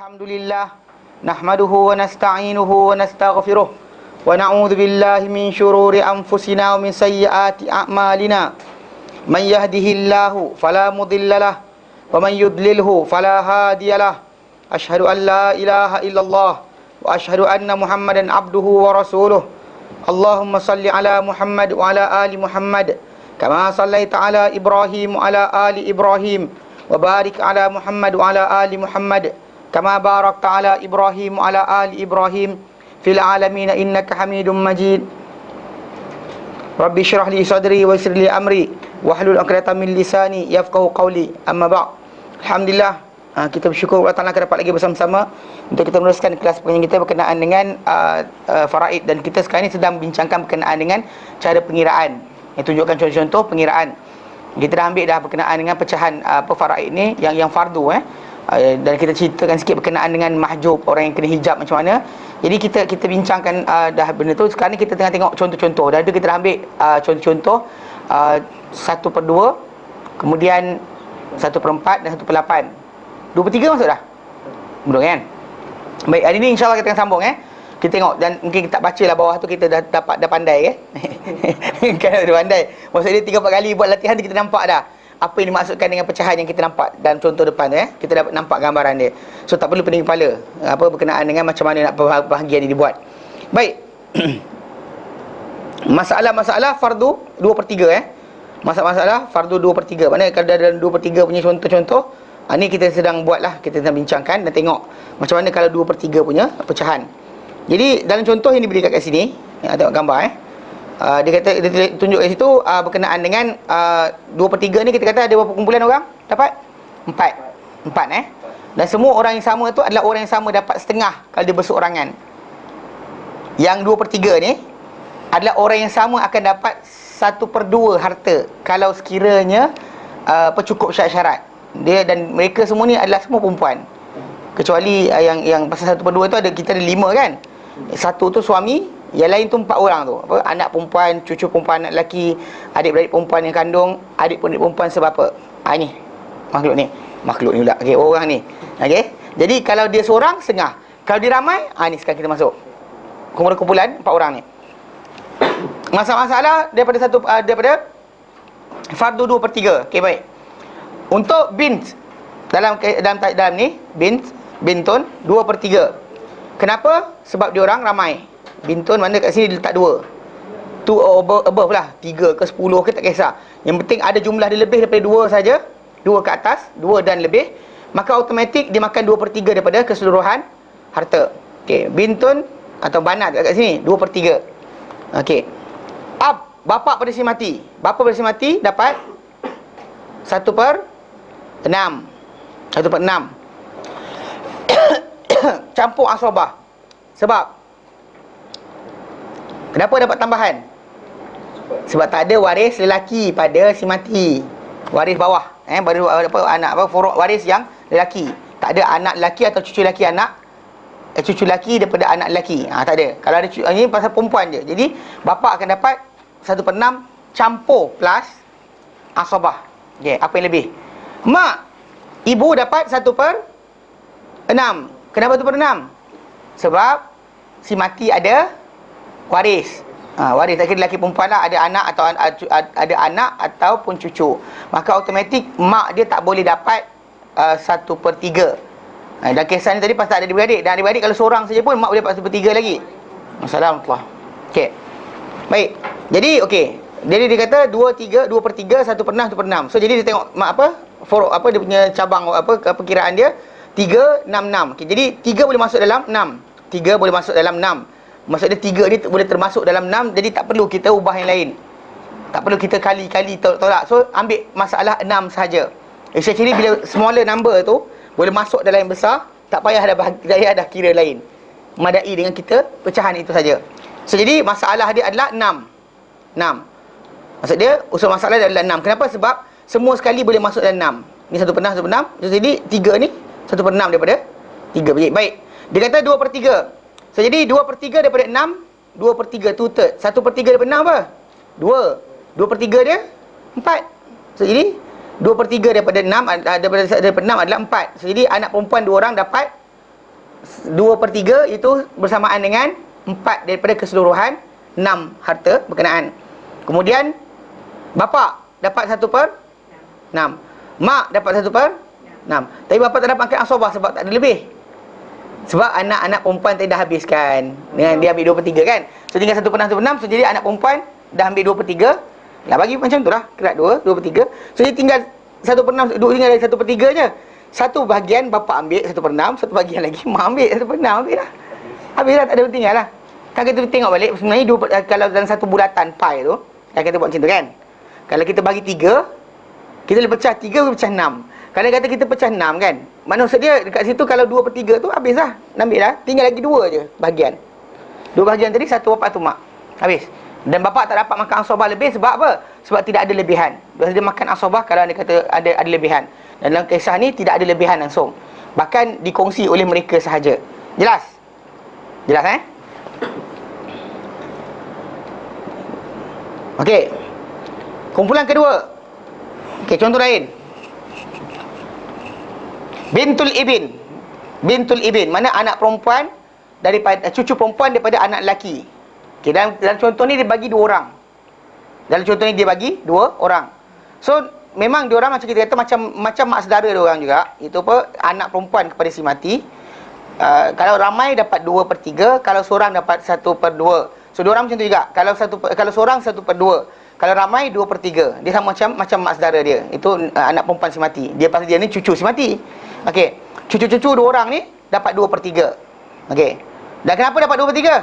Alhamdulillah, nahmaduhu wa nasta'inuhu wa nastaghfiruh wa na'udzu billahi min syururi anfusina wa min sayyiati a'malina. Man yahdihillahu fala mudhillalah wa man yudlilhu fala hadiyalah. Asyhadu an la ilaha illallah wa asyhadu anna Muhammadan abduhu wa rasuluh. Allahumma salli ala Muhammad wa ala ali Muhammad kama sallaita ala Ibrahim wa ala ali Ibrahim wa barik ala Muhammad wa ala ali Muhammad kama barakta ala Ibrahim wa ala ali Ibrahim fil alamin innaka Hamidum Majid. Rabbi syrah li sadri wa yassir li amri wahlul 'uqdatam min lisani yafqahu qawli. Amma ba'd. Alhamdulillah, kita bersyukur Allah Taala dapat lagi bersama-sama untuk kita meneruskan kelas pengajian kita berkenaan dengan faraid, dan kita sekarang ini sedang bincangkan berkenaan dengan cara pengiraan. Yang tunjukkan contoh-contoh pengiraan. Kita dah ambil dah berkenaan dengan pecahan faraid ni yang fardu dan kita ceritakan sikit berkenaan dengan mahjub, orang yang kena hijab macam mana. Jadi kita bincangkan dah benda tu. Sekarang ni kita tengah tengok contoh-contoh. Dah ada kita dah ambil contoh-contoh 1/2, kemudian 1/4 dan 1/8. 2/3 masuk dah? Belum kan? Baik, hari ni insyaAllah kita akan sambung Kita tengok, dan mungkin kita tak baca lah bawah tu, kita dah pandai Kan dah pandai. Maksudnya 3-4 kali buat latihan tu kita nampak dah apa yang dimaksudkan dengan pecahan yang kita nampak dalam contoh depan tu Kita dapat nampak gambaran dia. So tak perlu pening kepala berkenaan dengan macam mana nak bahagian ni dibuat. Baik. Masalah-masalah fardu 2/3 Masalah-masalah fardu 2/3. Maknanya kalau dalam 2/3 punya contoh-contoh, ni kita sedang buatlah, kita sedang bincangkan dan tengok macam mana kalau 2/3 punya pecahan. Jadi dalam contoh yang diberikan kat sini, tengok gambar dia kata, dia tunjuk kat situ berkenaan dengan 2/3 ni, kita kata ada berapa kumpulan orang? Dapat 4 Dan semua orang yang sama tu adalah orang yang sama dapat setengah kalau dia berseorangan. Yang 2/3 ni adalah orang yang sama akan dapat 1/2 harta kalau sekiranya cukup syarat-syarat dia, dan mereka semua ni adalah semua perempuan. Kecuali yang pasal 1/2 tu kita ada 5 kan. Satu tu suami, yang lain tu 4 orang tu. Anak perempuan, cucu perempuan, anak lelaki, adik-beradik perempuan yang kandung, adik-beradik perempuan sebapa. Ni makhluk ni pula. Okey, orang ni. Okey. Jadi kalau dia seorang setengah. Kalau dia ramai, ni sekarang kita masuk. Kumpulan 4 orang ni. Masalah daripada fardu 2/3. Okey, baik. Untuk bint dalam ni, bintun 2/3. Kenapa? Sebab dia orang ramai. Bintun mana kat sini letak 2. Tu above lah, 3 ke 10 ke tak kisah. Yang penting ada jumlah dia lebih daripada 2 saja. 2 ke atas, 2 dan lebih, maka automatik dia makan 2/3 daripada keseluruhan harta. Okey, bintun atau banat kat sini 2/3. Okey. Bapa pada si mati. Bapa pada si mati dapat 1/6. 1/6. Campur asabah. Sebab kenapa dapat tambahan? Sebab tak ada waris lelaki pada si mati. Waris bawah, baru furuk waris yang lelaki. Tak ada anak lelaki atau cucu lelaki cucu lelaki daripada anak lelaki. Tak ada. Kalau ada ini pasal perempuan je. Jadi bapa akan dapat 1/6 campur plus asabah. Okey, apa yang lebih? Mak, ibu dapat 1/6. Kenapa 1/6? Sebab si mati ada waris. Waris tak kira lelaki perempuan lah, ada anak atau ada anak ataupun cucu. Maka automatik mak dia tak boleh dapat 1/3. Dan kisah ni tadi pasal ada adik-beradik. Dan adik-beradik kalau seorang saja pun mak boleh dapat 1/3 lagi. Assalamualaikum. Okey. Baik. Jadi okey. Jadi dia kata 2/3, 1/6, 1/6. So jadi dia tengok dia punya cabang perkiraan dia 3, 6, 6. Okay, jadi 3 boleh masuk dalam 6. 3 boleh masuk dalam 6. Maksudnya 3 ni boleh termasuk dalam 6. Jadi tak perlu kita ubah yang lain. Tak perlu kita kali-kali tolak. So ambil masalah 6 sahaja. Actually bila smaller number tu boleh masuk dalam yang besar, tak payah dah kira lain. Madai dengan kita pecahan itu saja. So jadi masalah dia adalah 6. Maksud dia usul masalah dia adalah 6. Kenapa? Sebab semua sekali boleh masuk dalam 6. Ni 1/6. Jadi 3 ni 1/6 daripada 3. Baik. Dia kata 2/3. So jadi 2/3 daripada 6, 2/3 2/3. 1/3 daripada 6 apa? 2. 2/3 dia 4. So jadi 2/3 daripada 6 daripada 6 adalah 4. So jadi anak perempuan 2 orang dapat 2/3 itu bersamaan dengan 4 daripada keseluruhan 6 harta berkenaan. Kemudian bapa dapat 1/6. Mak dapat 1/6. Tapi bapa tak dapat makan asabah sebab tak ada lebih. Sebab anak-anak perempuan tadi dah habiskan. Dengan dia ambil 2/3 kan. So tinggal 1/6. So jadi anak perempuan dah ambil 2/3. Lah bagi macam tu lah. Kerat 2/3. So dia tinggal 1/6. Tinggal 1/3 je. Satu bahagian bapa ambil 1/6. Satu bahagian lagi mak ambil 1/6. Habis dah. Habis dah, tak ada tinggal lah. Kan kita tengok balik, sebenarnya kalau dalam satu bulatan pi tu, yang kita buat macam tu kan, kalau kita bagi 3, kita boleh pecah 3, boleh pecah 6. Kalau kata kita pecah 6 kan, maksud dia dekat situ kalau 2/3 tu habis lah, ambil lah. Tinggal lagi 2 je bahagian. 2 bahagian tadi, satu bapa, satu mak. Habis. Dan bapa tak dapat makan asabah lebih sebab apa? Sebab tidak ada lebihan. Dia makan asabah kalau dia kata ada lebihan. Dan dalam kisah ni tidak ada lebihan langsung. Bahkan dikongsi oleh mereka sahaja. Jelas? Jelas Okey. Kumpulan kedua. Okey, contoh lain. Bintul ibn. Bintul ibn, mana anak perempuan daripada cucu perempuan daripada anak lelaki. Okey, dalam contoh ni dia bagi 2 orang. Dalam contoh ni dia bagi 2 orang. So, memang dia orang macam kita kata macam mak saudara dia orang juga. Itu apa? Anak perempuan kepada si mati. Kalau ramai dapat 2/3, kalau seorang dapat 1/2. So, dua orang macam tu juga. Kalau seorang 1/2. Kalau ramai 2/3. Dia sama macam mak saudara dia. Itu anak perempuan si mati. Dia pasal dia ni cucu si mati. Okey. Cucu-cucu 2 orang ni dapat 2/3. Okey. Dan kenapa dapat 2/3?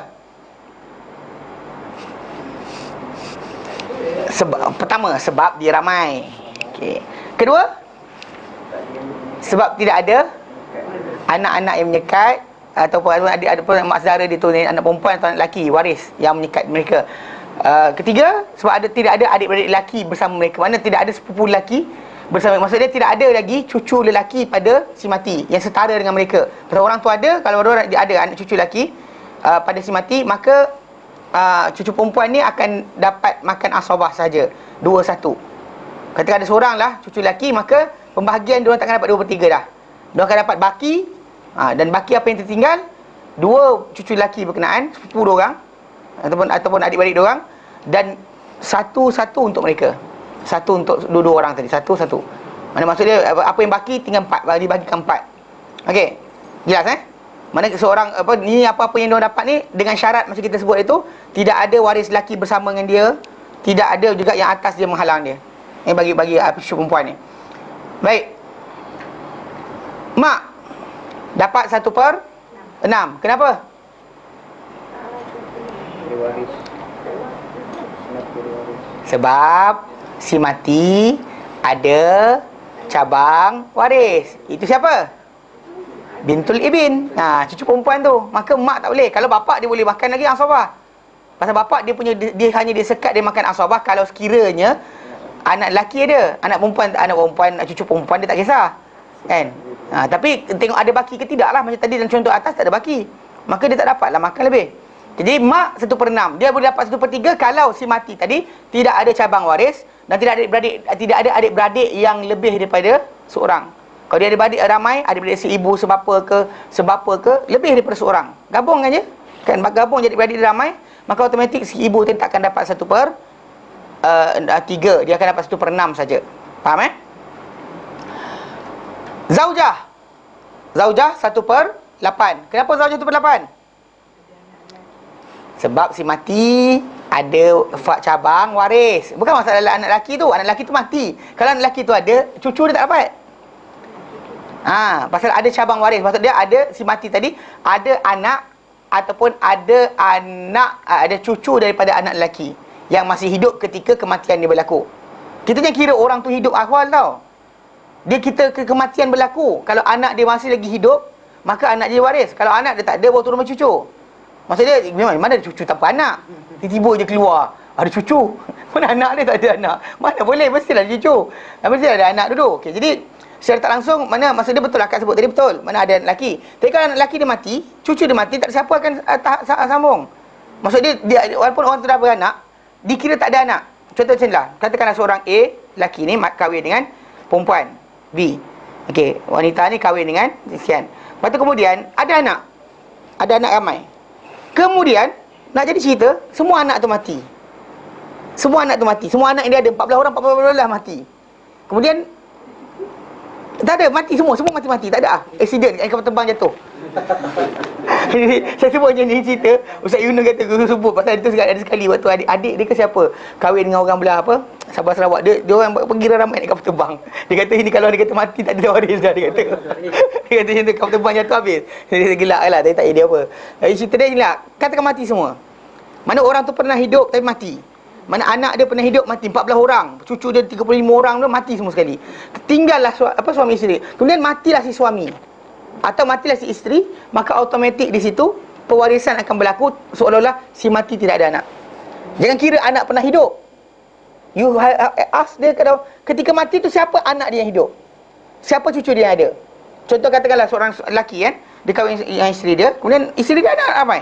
Pertama, sebab dia ramai. Okey. Kedua, sebab tidak ada anak-anak yang menyekat ataupun adik mak saudara dia tu, anak perempuan atau anak lelaki waris yang menyekat mereka. Ketiga, sebab tidak ada adik-beradik lelaki bersama mereka. Mana tidak ada sepupu lelaki bersama. Maksud dia tidak ada lagi cucu lelaki pada si mati yang setara dengan mereka. Kalau orang tu ada, kalau orang ada anak cucu lelaki pada si mati, maka cucu perempuan ni akan dapat makan asabah saja, 2/1. Ketika ada seorang lah cucu lelaki, maka pembahagian diorang takkan dapat 2/3 dah. Diorang akan dapat baki, dan baki apa yang tertinggal, 2 cucu lelaki berkenaan, sepupu diorang ataupun adik-beradik diorang, dan 1/1 untuk mereka. 1 untuk dua orang tadi, 1/1. Mana maksud dia, apa yang baki tinggal 4, dibagikan 4. Okey. Jelas Mana seorang apa-apa yang dia dapat ni dengan syarat macam kita sebut itu, tidak ada waris lelaki bersama dengan dia, tidak ada juga yang atas dia menghalang dia. Bagi cucu perempuan ni. Baik. Mak dapat 1/6. Kenapa? Sebab si mati ada cabang waris. Itu siapa? Bintul ibn. Cucu perempuan tu. Maka mak tak boleh. Kalau bapak dia boleh makan lagi asabah. Pasal bapak dia hanya disekat dia makan asabah kalau sekiranya anak lelaki ada. Anak perempuan, cucu perempuan dia tak kisah. Kan? Tapi tengok ada baki ke tidak lah. Macam tadi dalam contoh atas tak ada baki. Maka dia tak dapatlah makan lebih. Jadi mak 1/6. Dia boleh dapat 1/3 kalau si mati tadi tidak ada cabang waris dan tidak ada adik-beradik yang lebih daripada seorang. Kalau dia ada adik ramai, adik-beradik seibu, sebapa ke, lebih daripada seorang. Gabung aja. Kan gabung jadi beradik ramai, maka automatik si ibu tadi tak akan dapat 1/3. Dia akan dapat 1/6 saja. Faham Zaujah 1/8. Kenapa zaujah 1/8? Sebab si mati ada cabang waris. Bukan masalah anak lelaki tu. Anak lelaki tu mati. Kalau anak lelaki tu ada, cucu dia tak dapat. Pasal ada cabang waris. Maksud dia ada si mati tadi ada anak ataupun ada cucu daripada anak lelaki yang masih hidup ketika kematian dia berlaku. Kita jangan kira orang tu hidup awal tau. Kita kematian berlaku. Kalau anak dia masih lagi hidup, maka anak dia waris. Kalau anak dia tak ada, baru turun cucu. Maksud dia, memang mana ada cucu tanpa anak? Tiba-tiba je keluar, ada cucu. Mana anak dia tak ada anak? Mana boleh, mestilah ada cucu. Mestilah ada anak dulu. Okey, jadi secara tak langsung, maksud dia betul akak sebut tadi betul. Mana ada anak lelaki. Tapi kalau anak lelaki dia mati, cucu dia mati, tak ada siapa akan sambung. Maksud dia, walaupun orang tu dah beranak, dikira tak ada anak. Contoh macam lah, katakanlah seorang A, lelaki ni kahwin dengan perempuan B. Okey, wanita ni kahwin dengan sekian. Lepas tu kemudian ada anak. Ada anak ramai. Kemudian nak jadi cerita, semua anak tu mati. Semua anak tu mati. Semua anak yang dia ada 14 orang, 14 orang mati. Kemudian tak ada, mati semua mati-mati, tak ada accident, kapal terbang jatuh. Saya sebut macam ni cerita, Ustaz Yunus kata guru sebut pasal itu ada sekali waktu adik dia ke siapa kahwin dengan orang belah apa Sabah Sarawak, dia orang pergi ramai naik kapal terbang. Dia kata ini kalau dia kata mati tak ada waris dah, dia kata. Dia kata macam tu, kapal terbang jatuh habis. Dia gelak lah, tapi tak ada apa. Jadi cerita dia gelak, katakan mati semua. Mana orang tu pernah hidup tapi mati. Mana anak dia pernah hidup mati 14 orang, cucu dia 35 orang tu mati semua sekali. Tinggallah suami isteri. Kemudian matilah si suami atau matilah si isteri, maka automatik di situ pewarisan akan berlaku seolah-olah si mati tidak ada anak. Jangan kira anak pernah hidup. You ask dia ketika mati tu siapa anak dia yang hidup? Siapa cucu dia yang ada? Contoh katakanlah seorang lelaki kan, dia kahwin dengan isteri dia, kemudian isteri dia ada anak ramai.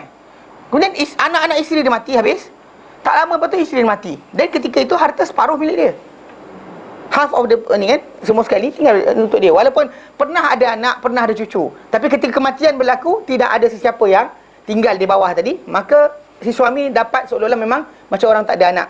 Kemudian anak-anak isteri dia mati habis. Tak lama lepas tu isteri dia mati. Dan ketika itu harta separuh milik dia. Half of the ni kan, semua sekali tinggal untuk dia. Walaupun pernah ada anak, pernah ada cucu, tapi ketika kematian berlaku, tidak ada sesiapa yang tinggal di bawah tadi, maka si suami dapat seolah-olah memang macam orang tak ada anak.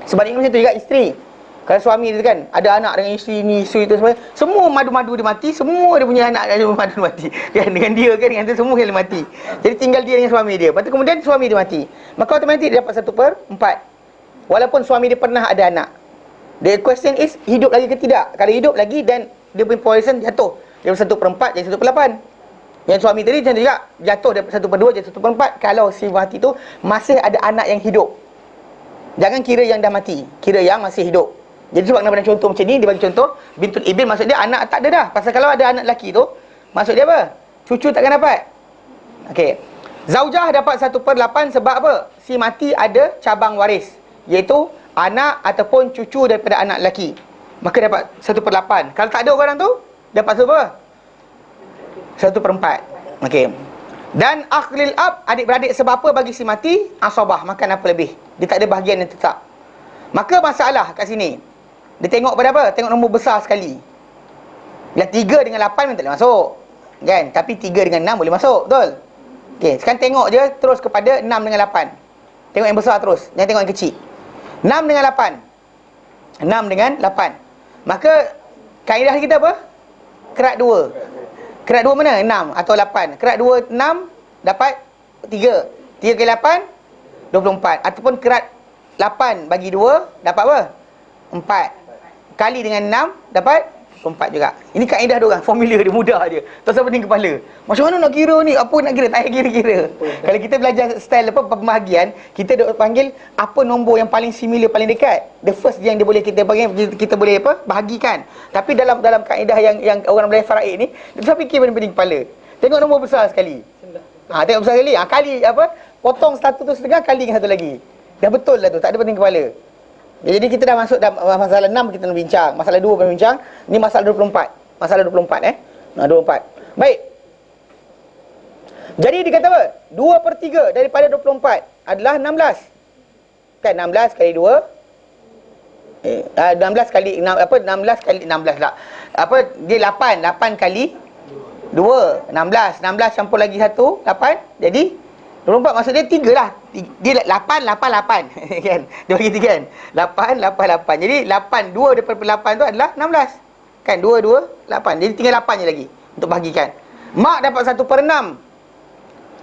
Sebaliknya macam tu juga isteri. Kalau suami dia kan ada anak dengan isteri ni, isteri tu semua madu-madu dia mati, semua dia punya anak dia madu mati. Kan dengan dia kan, dengan tu semua kali mati. Jadi tinggal dia dengan suami dia. Lepas tu kemudian suami dia mati. Maka automatik dia dapat 1/4. Walaupun suami dia pernah ada anak. The question is hidup lagi ke tidak? Kalau hidup lagi dan dia punya poison jatuh dari 1/4 jadi 1/8. Yang suami tadi macam tu juga, jatuh dari 1/2 jadi 1/4 kalau si mati tu masih ada anak yang hidup. Jangan kira yang dah mati, kira yang masih hidup. Jadi sebab nak bagi contoh macam ni, dia bagi contoh bintul ibn, maksud dia anak tak ada dah. Pasal kalau ada anak lelaki tu, maksud dia apa? Cucu takkan dapat. Okey. Zaujah dapat 1/8 sebab apa? Si mati ada cabang waris, iaitu anak ataupun cucu daripada anak lelaki. Maka dapat 1/8. Kalau tak ada orang tu, dapat apa? 1/4. Okey. Dan akhlil ab, adik-beradik sebab apa bagi si mati? Asabah, makan apa lebih. Dia tak ada bahagian yang tetap. Maka masalah kat sini, dia tengok pada apa? Tengok nombor besar sekali. Yang 3 dengan 8 memang tak boleh masuk, kan? Tapi 3 dengan 6 boleh masuk, betul? Okey, sekarang tengok je terus kepada 6 dengan 8. Tengok yang besar terus, jangan tengok yang kecil. 6 dengan 8. 6 dengan 8. Maka kaedah kita apa? Kerat 2. Kerat 2 mana? 6 atau 8. Kerat 2 6 dapat 3. 3 kali 8 24. Ataupun kerat 8 bagi 2 dapat apa? 4. Kali dengan 6 dapat 4 juga. Ini kaedah dia orang, formula dia mudah dia. Tak usah pening kepala. Macam mana nak kira ni? Apa nak kira? Tak payah kira-kira. Kalau kita belajar style apa pembahagian, kita dok panggil apa nombor yang paling similar, paling dekat. The first yang dia boleh kita panggil, kita boleh apa? Bahagikan. Tapi dalam kaedah yang orang belajar faraid ni, dia tak fikir pening kepala. Tengok nombor besar sekali. Tengok besar sekali. Kali apa? Potong satu tu setengah, kali dengan satu lagi. Dah betul lah tu, tak ada pening kepala. Jadi kita dah masuk dalam masalah 6 kita nak bincang. Masalah 2 kita bincang. Ni masalah 24. Masalah 24 24. Baik. Jadi dia kata apa? 2/3 daripada 24 adalah 16. Kan 16 kali 2 16 kali 6 apa 16 kali 16 lah. Apa dia 8 kali 2 16 campur lagi 1 8 jadi 24. Maksud dia 3 lah. Dia 8 kan. Dia bagi 3 kan. 8 Jadi 2 daripada 8 tu adalah 16. Kan 2 8. Jadi tinggal 8 je lagi untuk bahagikan. Mak dapat 1/6.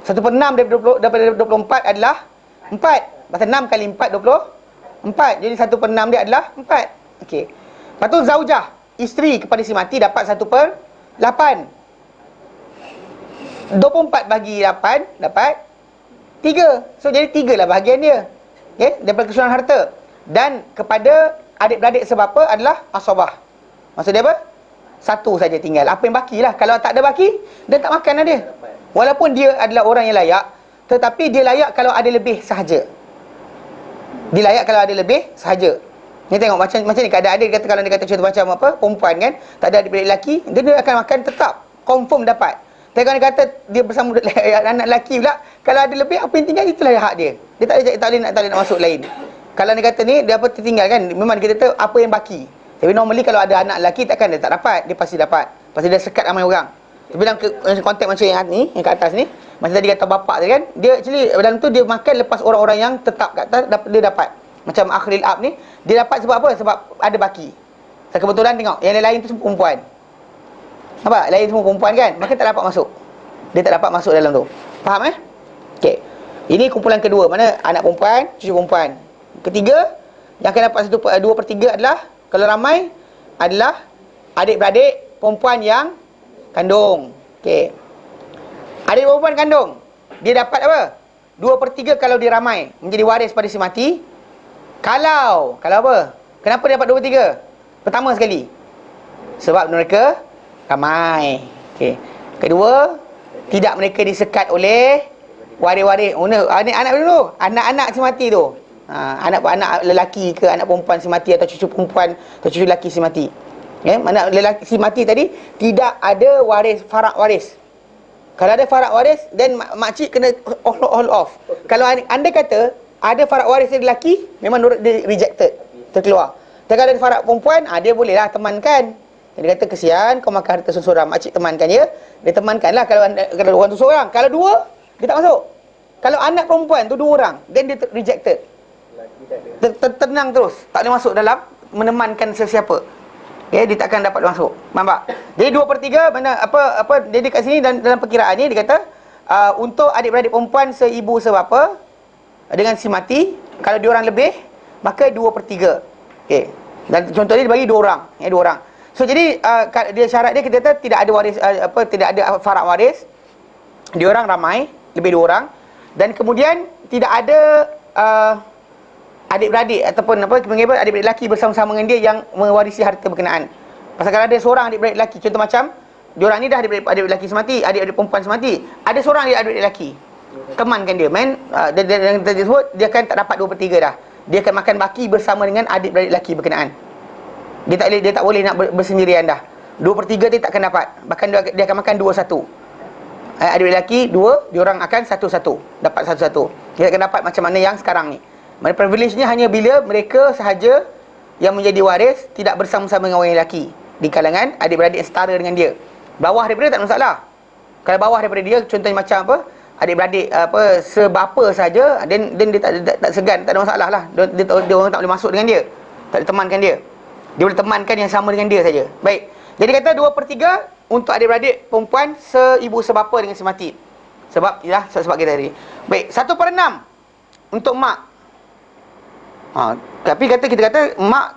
1/6 daripada 24 adalah 4. Pasal 6 kali 4 24. Jadi 1/6 dia adalah 4. Okey. Lepas tu zaujah, isteri kepada si mati dapat 1/8. 24 bagi 8 dapat 3. So jadi 3 lah bahagian dia. Okay? Daripada keseluruhan harta. Dan kepada adik-beradik sebab apa adalah asabah. Maksud dia apa? 1 saja tinggal. Apa yang baki lah. Kalau tak ada baki, dia tak makan lah dia. Walaupun dia adalah orang yang layak, tetapi dia layak kalau ada lebih sahaja. Dia layak kalau ada lebih sahaja. Ni tengok macam ni keadaan dia. Dia kata kalau dia kata contoh macam apa, perempuan kan, tak ada adik-beradik lelaki, dia akan makan tetap. Confirm dapat. Tapi kalau dia kata dia bersama anak lelaki pula, kalau ada lebih apa yang tinggal itulah hak dia. Dia tak boleh nak masuk lain. Kalau dia kata ni dia apa tertinggal kan, memang kita tahu apa yang baki. Tapi normally kalau ada anak lelaki takkan dia tak dapat, dia pasti dapat. Pasti dia sekat ramai orang. Tapi dalam konteks macam yang ni, yang kat atas ni, macam tadi kata bapak tadi kan, dia actually dalam tu dia makan lepas orang-orang yang tetap kat atas dia dapat. Macam akhril ab ni, dia dapat sebab apa? Sebab ada baki. Saya kebetulan tengok, yang lain tu semua perempuan. Nampak? Lain semua perempuan kan? Maka tak dapat masuk. Dia tak dapat masuk dalam tu. Faham Okey. Ini kumpulan kedua, mana anak perempuan, cucu perempuan. Ketiga, yang akan dapat 2/3 adalah, kalau ramai, adalah adik-beradik perempuan yang kandung. Okey. Adik perempuan kandung, dia dapat apa? 2/3 kalau dia ramai, menjadi waris pada si mati. Kalau apa? Kenapa dia dapat 2/3? Pertama sekali, sebab mereka ramai. Okey. Kedua, tidak mereka disekat oleh waris-waris. Anak dulu, anak-anak si mati tu. Anak lelaki ke anak perempuan si mati, atau cucu perempuan atau cucu lelaki si mati. Anak lelaki si mati tadi tidak ada waris, farak waris. Kalau ada farak waris, then makcik kena all off. Kalau anda kata ada farak waris dia lelaki, memang dia rejected, terkeluar. Dan kalau ada farak perempuan, dia bolehlah temankan. Dia kata, kesian kau makan harta seseorang, makcik temankan dia. Dia temankanlah kalau orang tu seorang. Kalau dua, dia tak masuk. Kalau anak perempuan tu 2 orang, then dia rejected. Tenang terus, tak boleh masuk dalam menemankan sesiapa. Dia takkan dapat masuk. Faham tak? Jadi 2/3 mana apa jadi kat sini, dan dalam perkiraan ni dia kata untuk adik-beradik perempuan seibu sebapa dengan si mati, kalau dia orang lebih, maka 2/3. Okey. Dan contoh dia bagi 2 orang, 2 orang. So jadi dia syarat dia, kita kata tidak ada waris, tidak ada farak waris. Dia orang ramai, lebih 2 orang, dan kemudian tidak ada adik-beradik ataupun adik-beradik lelaki bersama-sama dengan dia yang mewarisi harta berkenaan. Pasal kalau ada seorang adik-beradik lelaki, contoh macam diorang ni dah adik-beradik lelaki semati, adik-adik perempuan semati, ada seorang adik-beradik lelaki, temankan dia, yang tersebut dia akan tak dapat 2/3 dah. Dia akan makan baki bersama dengan adik-beradik lelaki berkenaan. Dia tak boleh nak bersendirian dah. 2/3 dia tak akan dapat. Bahkan dia akan makan 2/1. Adik-beradik lelaki 2, diorang akan 1/1, dapat 1/1. Dia akan dapat macam mana yang sekarang ni. Mana privilege-nya hanya bila mereka sahaja yang menjadi waris tidak bersama-sama dengan orang lelaki di kalangan adik-beradik yang setara dengan dia. Bawah daripada tak ada masalah. Kalau bawah daripada dia, contohnya macam adik-beradik sebapa saja, dan dia tak segan, tak ada masalah lah. Dia orang tak boleh masuk dengan dia, tak boleh temankan dia. Dia boleh temankan yang sama dengan dia saja. Baik. Jadi kata 2/3 untuk adik-beradik perempuan seibu sebapa dengan semati. Sebab kita tadi. Baik, 1/6 untuk mak. Tapi kita kata mak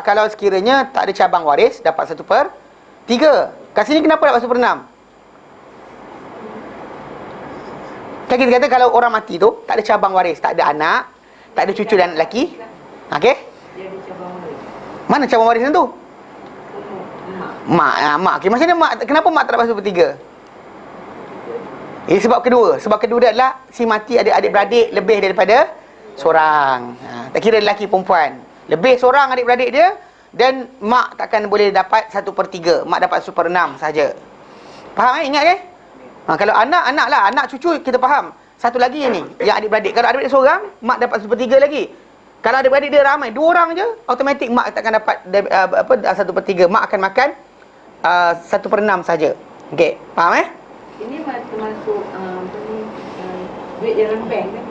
kalau sekiranya tak ada cabang waris, dapat 1/3. Kat sini kenapa dapat 1/6? Kan kita kata kalau orang mati tu tak ada cabang waris, tak ada anak, tak ada cucu dan lelaki. Okey? Dia ada cabang waris. Mana cabang waris tu? Mak. Okey, macam mana mak, kenapa mak tak dapat 1/3? Ini sebab kedua. Sebab kedua dia adalah si mati ada adik-beradik lebih daripada seorang. Tak kira lelaki perempuan. Lebih seorang adik-beradik dia, dan mak takkan boleh dapat 1/3. Mak dapat 1/6 saja. Faham ingat ke? Kalau anak lah, anak cucu kita faham. Satu lagi ni, yang adik-beradik. Kalau adik-beradik seorang, mak dapat 1/3 lagi. Kalau adik-beradik dia ramai, 2 orang je, automatik mak takkan dapat 1/3. Mak akan makan 1/6 saja. Okey, faham Ini termasuk duit dalam bank kan?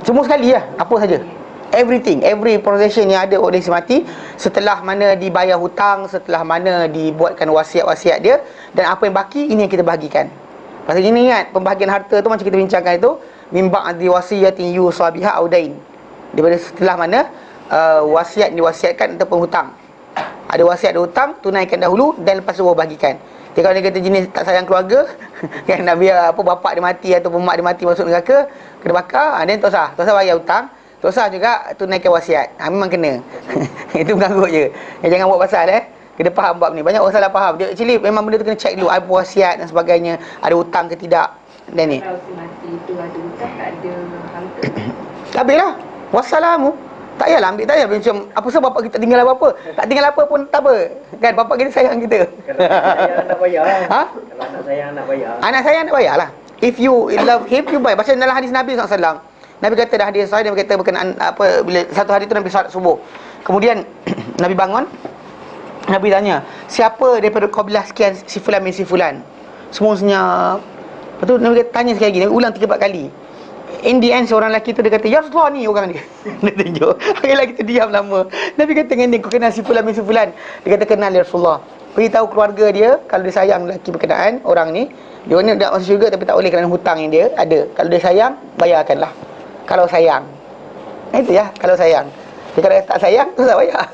Semua sekali lah, apa saja. Everything, every possession yang ada oleh si mati, setelah mana dibayar hutang, setelah mana dibuatkan wasiat-wasiat dia, dan apa yang baki, ini yang kita bahagikan. Pasal ini ingat, pembahagian harta tu macam kita bincangkan itu, min ba'di wasiyatin yusa biha audain. Daripada setelah mana wasiat diwasiatkan ataupun hutang. Ada wasiat, ada hutang, tunaikan dahulu dan lepas tu baru bahagikan. Jadi kalau dia kata jenis tak sayang keluarga, kan nak biar bapak dia mati ataupun mak dia mati masuk neraka, kena bakar, dan tak usah bayar hutang, tak usah juga tunaikan wasiat. Memang kena. Itu mengganggu je. Jangan buat pasal kena faham bab ni. Banyak orang salah faham. Dia actually memang benda tu kena check dulu, apa wasiat dan sebagainya, ada hutang ke tidak. Dan ni. Kalau si mati tu ada hutang, tak ada harta. Tak habislah. Wassalamu. Tak payahlah ambil, tak payah macam apa sebab bapak kita tinggal apa-apa. Tak tinggal apa pun tak apa. Kan bapak kita sayang kita. Kalau saya nak bayar. Kalau anak saya nak bayar. Anak saya nak bayarlah. If you love him, you bayar. Baca dalam hadis Nabi SAW. Nabi kata dah hadis saya, Nabi kata berkenaan bila satu hari tu Nabi salat subuh. Kemudian Nabi bangun. Nabi tanya, siapa daripada kabilah sekian si fulan bin si fulan? Semua senyap. Lepas tu Nabi tanya sekali lagi, Nabi ulang 3-4 kali. In the end seorang lelaki tu dia kata, ya Rasulullah ni orang dia. Dia tunjuk. Akhirnya kita diam lama. Nabi kata dengan dia, kau kenal si fulan bin si fulan? Dia kata kenal ya Rasulullah. Beritahu keluarga dia kalau dia sayang lelaki berkenaan orang ni, dia ni nak masuk syurga tapi tak boleh kerana hutang yang dia ada. Kalau dia sayang, bayarkanlah. Kalau sayang. Itu ya, kalau sayang. Dia kalau tak sayang, tu tak bayar.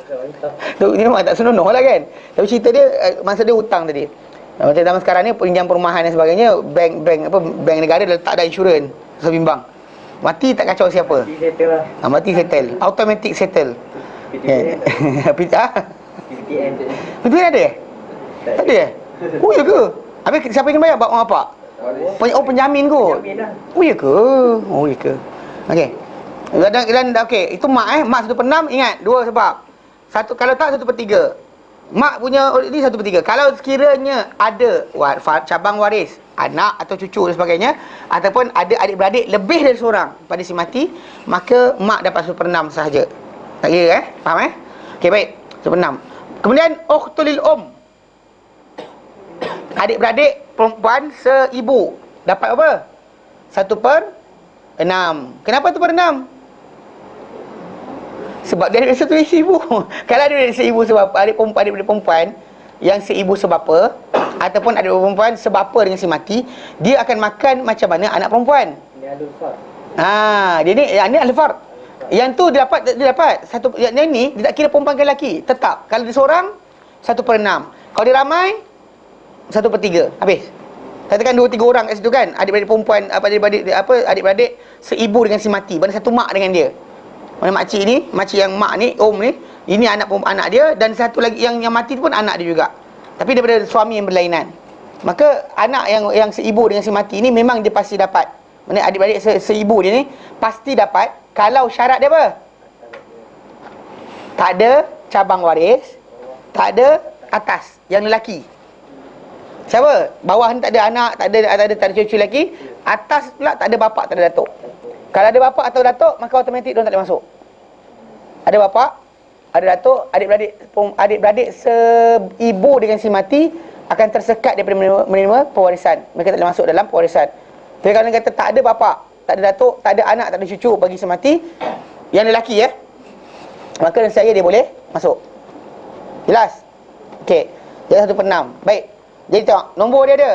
Tu ni memang tak senonoh lah kan. Tapi cerita dia masa dia hutang tadi. Macam zaman sekarang ni pinjam perumahan dan sebagainya, bank negara dah tak ada insurans sebimbang. Mati tak kacau siapa. Mati settle lah. Mati settle. Automatic settle. PTN. Betul ada eh? Tak ada eh? Oh ya ke? Habis siapa yang bayar? Mak bapak? Penjamin kot. Penjamin lah. Oh ya ke? Oh ya ke? Okey. Dan okey, itu mak mak 1/6 ingat, 2 sebab. Satu kalau tak 1/3. Mak punya ni 1/3. Kalau sekiranya ada cabang waris, anak atau cucu dan sebagainya, ataupun ada adik-beradik lebih dari seorang pada si mati, maka mak dapat 1/6 sahaja. Tak kira Faham Okey baik, 1/6. Kemudian ukhtulil adik-beradik perempuan seibu dapat apa? 1/6. Kenapa 1/6? Sebab dia ada satu ibu. Kalau ada seibu sebab adik perempuan yang seibu sebapa ataupun adik perempuan sebapa dengan si mati, dia akan makan macam mana anak perempuan. Ini ada far. Dia ni ahli fard. Yang tu dia dapat satu yang ni dia tak kira perempuan ke lelaki, tetap. Kalau dia seorang 1/6. Kalau dia ramai 1/3. Habis. Katakan 2-3 orang kat situ kan, adik-beradik perempuan adik-beradik seibu dengan si mati, mana satu mak dengan dia. Mana makcik ni, makcik yang mak ni, ni, ini anak dia, dan satu lagi yang mati tu pun anak dia juga. Tapi daripada suami yang berlainan. Maka anak yang seibu dengan si mati ni memang dia pasti dapat. Mana adik-beradik seibu dia ni pasti dapat kalau syarat dia apa? Tak ada cabang waris, tak ada atas yang lelaki. Siapa? Bawah ni tak ada anak, tak ada cucu lelaki. Atas pula tak ada bapa, tak ada datuk. Kalau ada bapa atau datuk, maka automatik dia tak boleh masuk. Ada bapa, ada datuk, adik-beradik seibu dengan si mati akan tersekat daripada menerima pewarisan. Mereka tak boleh masuk dalam pewarisan. Tapi kalau dia kata tak ada bapa, tak ada datuk, tak ada anak, tak ada cucu bagi si mati, yang lelaki maka saya dia boleh masuk. Jelas? Okey. Jadi 1/6. Baik. Jadi tengok, nombor dia ada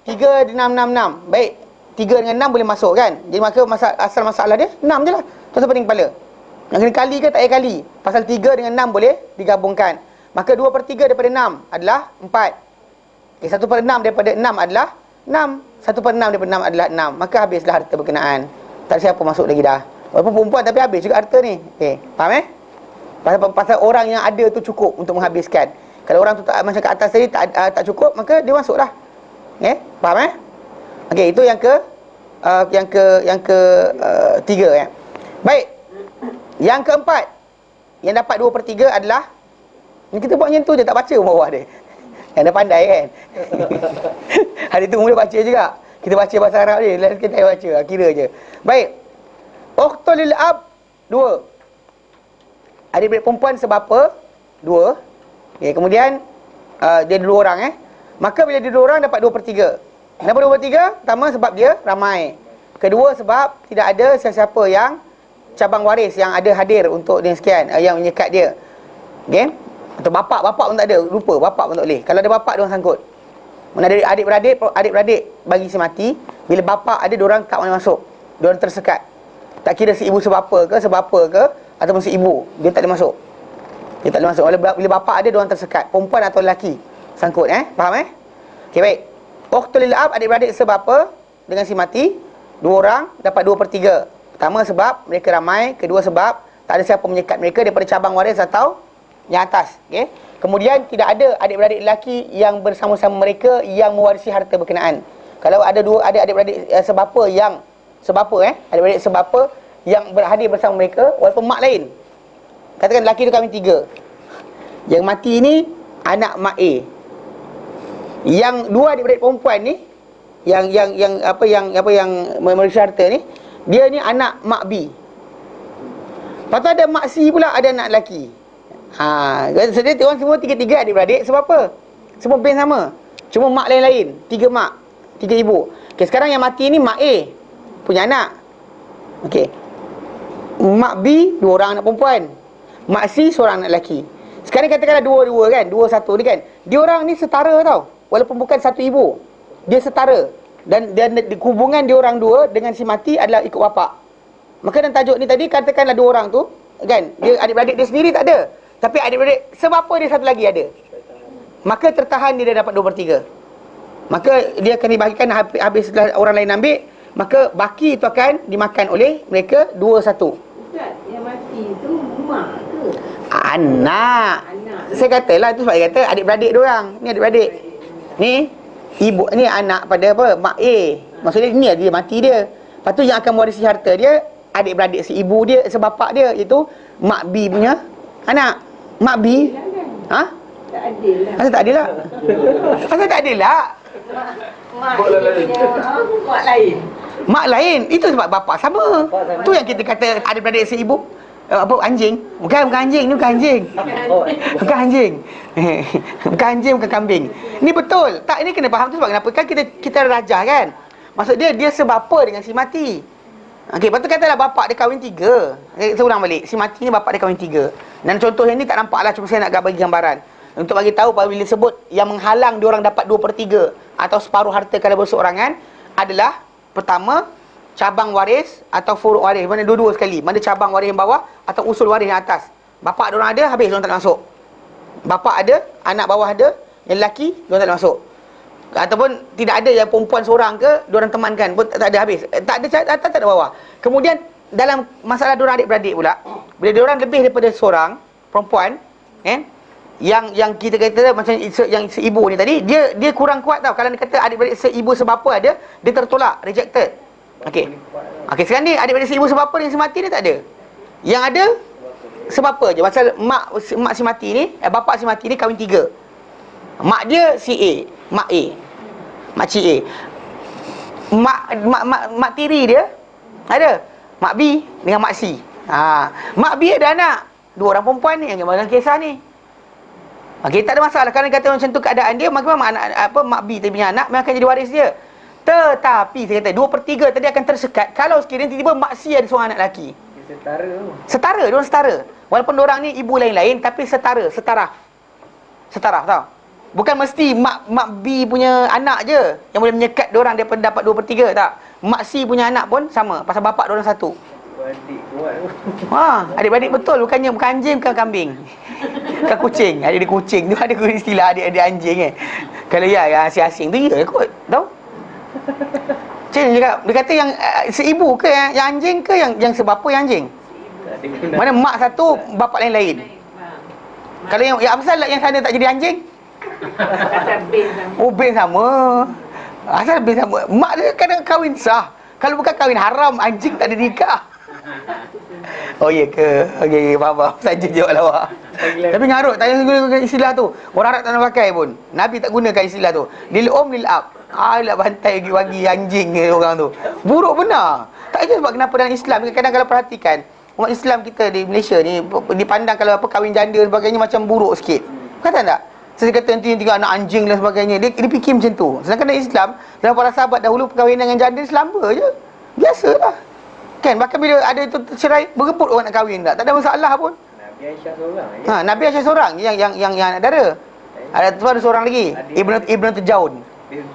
3, 6, 6, 6. Baik. 3 dengan 6 boleh masuk kan? Jadi maka asal masalah dia 6 je lah. Tuan pening kepala. Yang kena kali ke tak payah kali? Pasal 3 dengan 6 boleh digabungkan. Maka 2/3 daripada 6 adalah 4. Okay, 1/6 daripada 6 adalah 6. 1/6 daripada 6 adalah 6. Maka habislah harta berkenaan. Tak ada siapa masuk lagi dah. Walaupun perempuan tapi habis juga harta ni. Okay, faham Pasal orang yang ada tu cukup untuk menghabiskan. Kalau orang tu tak, macam kat atas tadi tak cukup, maka dia masuk dah. Faham Okey, itu yang ke 3 Baik. Yang keempat, yang dapat 2/3 adalah, ni kita buat macam tu je, tak baca bawah dia. Yang dah pandai kan. Hari tu mula baca juga. Kita baca bahasa Arab je, lain kita tak baca, kira je. Baik. Ukhtulil ab 2. Adik-beradik perempuan sebapa 2. Okay, kemudian dia 2 orang Maka bila dia 2 orang dapat 2/3. Kenapa 2/3? Pertama sebab dia ramai. Kedua sebab tidak ada sesiapa yang cabang waris yang ada hadir untuk dia sekian, yang menyekat dia. Okey? Atau bapak pun tak ada, lupa bapak pun tak boleh. Kalau ada bapak dia orang sangkut. Mana ada adik-beradik bagi si mati, bila bapak ada, dia orang tak boleh masuk. Dia orang tersekat. Tak kira si ibu sebapa ke ataupun si ibu, dia tak boleh masuk. Dia tak boleh masuk. Bila bapak ada, dia orang tersekat. Perempuan atau lelaki sangkut faham Okey baik. Ukhtulil ab, adik-beradik sebapa dengan si mati, 2 orang dapat 2/3. Pertama sebab mereka ramai, kedua sebab tak ada siapa menyekat mereka daripada cabang waris atau yang atas. Okey. Kemudian tidak ada adik-beradik lelaki yang bersama-sama mereka yang mewarisi harta berkenaan. Kalau ada adik-beradik sebapa adik-beradik sebapa yang berhadir bersama mereka walaupun mak lain. Katakan lelaki tu kami 3. Yang mati ni anak mak A. Yang 2 adik-beradik perempuan ni yang mewarisi harta ni, dia ni anak mak B. Lepas tu ada mak C pula, ada anak lelaki. Jadi orang semua 3 adik-beradik sebab apa? Semua band sama. Cuma mak lain-lain. 3 mak. 3 ibu. Okey, sekarang yang mati ni mak A punya anak. Okey. Mak B 2 orang anak perempuan. Mak C seorang anak lelaki. Sekarang katakanlah 2 kan, 2-1 ni kan. Dia orang ni setara tau. Walaupun bukan satu ibu. Dia setara. Dan hubungan dia orang dua dengan si mati adalah ikut bapa. Maka dalam tajuk ni tadi katakanlah 2 orang tu kan, dia adik-beradik dia sendiri tak ada. Tapi adik-beradik sebapa dia satu lagi ada. Maka tertahan dia dapat 2/3. Maka dia akan dibahagikan habis setelah orang lain ambil. Maka baki itu akan dimakan oleh mereka 2-1. Ustaz, yang mati tu mak ke? Anak. Anak. Saya katalah tu sebab saya kata adik-beradik dia orang. Ni adik-beradik. Ni ibu ni anak pada apa? Mak A. Maksudnya ni dia mati dia. Lepas tu yang akan mewarisi harta dia adik-beradik si ibu dia, sebapak dia, iaitu mak B punya anak. Mak B. Ha? Tak adil lah. Asal tak adil lah? Asal tak adil lah? Mak punya mak lain. Mak lain. Itu sebab bapak sama. Tu yang kita kata adik-beradik si ibu. Apa anjing? Bukan anjing, ni bukan anjing. Bukan anjing. Bukan anjing, bukan kambing. Ni betul. Tak, ini kena faham tu sebab kenapa kan kita rajah kan. Maksud dia sebapa dengan si mati. Okey, lepas tu katalah bapak dia kahwin 3. Saya ulang balik. Si mati ni bapak dia kahwin 3. Dan contoh yang ni tak nampak lah, cuma saya nak bagi gambaran. Untuk bagi tahu apabila sebut yang menghalang dia orang dapat 2/3 atau separuh harta kalau berseorangan adalah pertama cabang waris atau furuk waris, mana dua-dua sekali, mana cabang waris yang bawah atau usul waris yang atas. Bapak dia orang ada, habis dia orang tak nak masuk. Bapak ada, anak bawah ada, yang lelaki dia orang tak nak masuk. Ataupun tidak ada yang perempuan seorang ke, dia orang temankan pun tak ada, habis. Tak ada atas, tak ada bawah. Kemudian dalam masalah dia orang adik-beradik pula, bila dia orang lebih daripada seorang perempuan, kan? Yang kita kata macam yang seibu ni tadi, dia kurang kuat tau. Kalau dia kata adik-beradik seibu sebapa ada, dia tertolak, rejected. Okey. Okey, sekarang ni adik-beradik seibu sebapa yang semati ni tak ada. Yang ada sebapa je. Pasal mak si mati ni, bapak si mati ni kahwin 3. Mak dia si A, mak A. Mak cik A. Mak tiri dia ada. Mak B dengan mak C. Mak B ada anak. 2 orang perempuan ni yang dalam kisah ni. Okey, tak ada masalah. Kalau kata macam tu keadaan dia, maka memang mak B tadi punya anak memang akan jadi waris dia. Tetapi saya kata 2/3 tadi akan tersekat kalau sekiranya tiba-tiba mak C ada seorang anak lelaki. Setara tu. Setara, dia orang setara. Walaupun dia orang ni ibu lain-lain tapi setara, setaraf tau. Bukan mesti mak B punya anak je yang boleh menyekat dia orang daripada dapat 2/3, tak. Mak C punya anak pun sama pasal bapak dia orang satu. Adik kuat tu. Adik-beradik betul, bukan anjing, bukan kambing. Bukan kucing. Adik kucing tu ada istilah adik anjing Kalau asing-asing tu ya kot, tahu? Macam ni cakap, dia kata yang seibu ke yang anjing ke yang sebapa yang anjing? Mana mak satu, bapak lain-lain. Kalau yang asal yang sana tak jadi anjing? Asal bin sama. Oh, bin sama. Asal bin sama. Mak dia kadang kahwin sah. Kalau bukan kahwin haram, anjing tak ada nikah. Oh ya ke? Okey, faham. Saja jawab lawak. Tapi ngarut, tak payah guna istilah tu. Orang Arab tak nak pakai pun. Nabi tak gunakan istilah tu. Lil lil ab. Nak bantai bagi anjing ke orang tu. Buruk benar. Tak ada sebab kenapa dalam Islam kadang-kadang kalau perhatikan umat Islam kita di Malaysia ni dipandang kalau kahwin janda dan sebagainya macam buruk sikit. Kata tak? Saya kata nanti tinggal anak anjing dan sebagainya. Dia fikir macam tu. Sedangkan dalam Islam, dalam para sahabat dahulu perkahwinan dengan janda selamba je. Biasalah. Kan, bahkan bila ada itu cerai, berebut orang nak kahwin tak ada masalah pun. Nabi Aisyah seorang. Nabi Aisyah seorang yang anak dara. Ada tu ada seorang lagi, Ibnu Tajaun.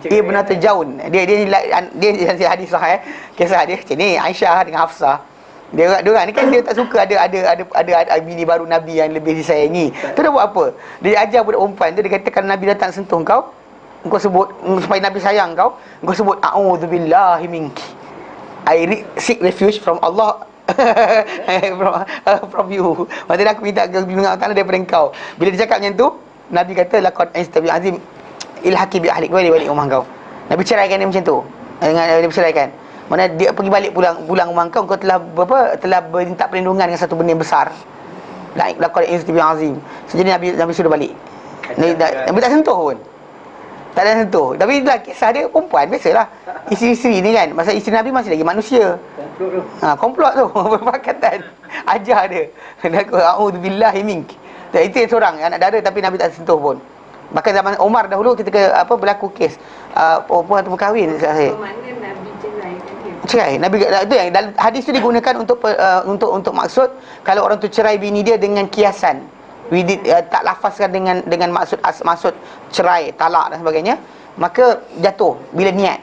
Ibnu Tajaun. Dia hadis sahih kisah dia macam ni, Aisyah dengan Hafsah. Dia orang ni kan dia tak suka ada bini baru Nabi yang lebih disayangi. Tu dia buat apa? Dia ajar budak perempuan tu, dia kata kalau Nabi datang sentuh kau sebut supaya Nabi sayang kau sebut a'udzubillahi minki. I seek refuge from Allah from you. Maksudnya aku minta perlindungan Allah Ta'ala daripada engkau. Bila dia cakap macam tu, Nabi kata laqad istabi azim ilhaqi bi ahlik wali rumah kau. Nabi ceraikan dia macam tu. Dengan dia ceraikan. Mana dia pergi balik pulang rumah kau telah minta perlindungan dengan satu benda yang besar. Laqad istabi azim. Jadi Nabi sudah balik. Nabi tak sentuh pun. Tak ada sentuh. Tapi itulah kisah dia perempuan biasalah. Isteri-isteri ni kan, masa isteri Nabi masih lagi manusia. Komplot tu. Berpakatan. Ajar dia. A'udzubillahi mink. Itu seorang anak dara tapi Nabi tak sentuh pun. Bahkan zaman Umar dahulu ketika berlaku kes perempuan tu berkahwin saya. Mana Nabi ceraikan dia? Cerai. Nabi itu yang dalam hadis tu digunakan untuk maksud kalau orang tu cerai bini dia dengan kiasan. Tak lafazkan dengan maksud cerai, talak dan sebagainya, maka jatuh bila niat.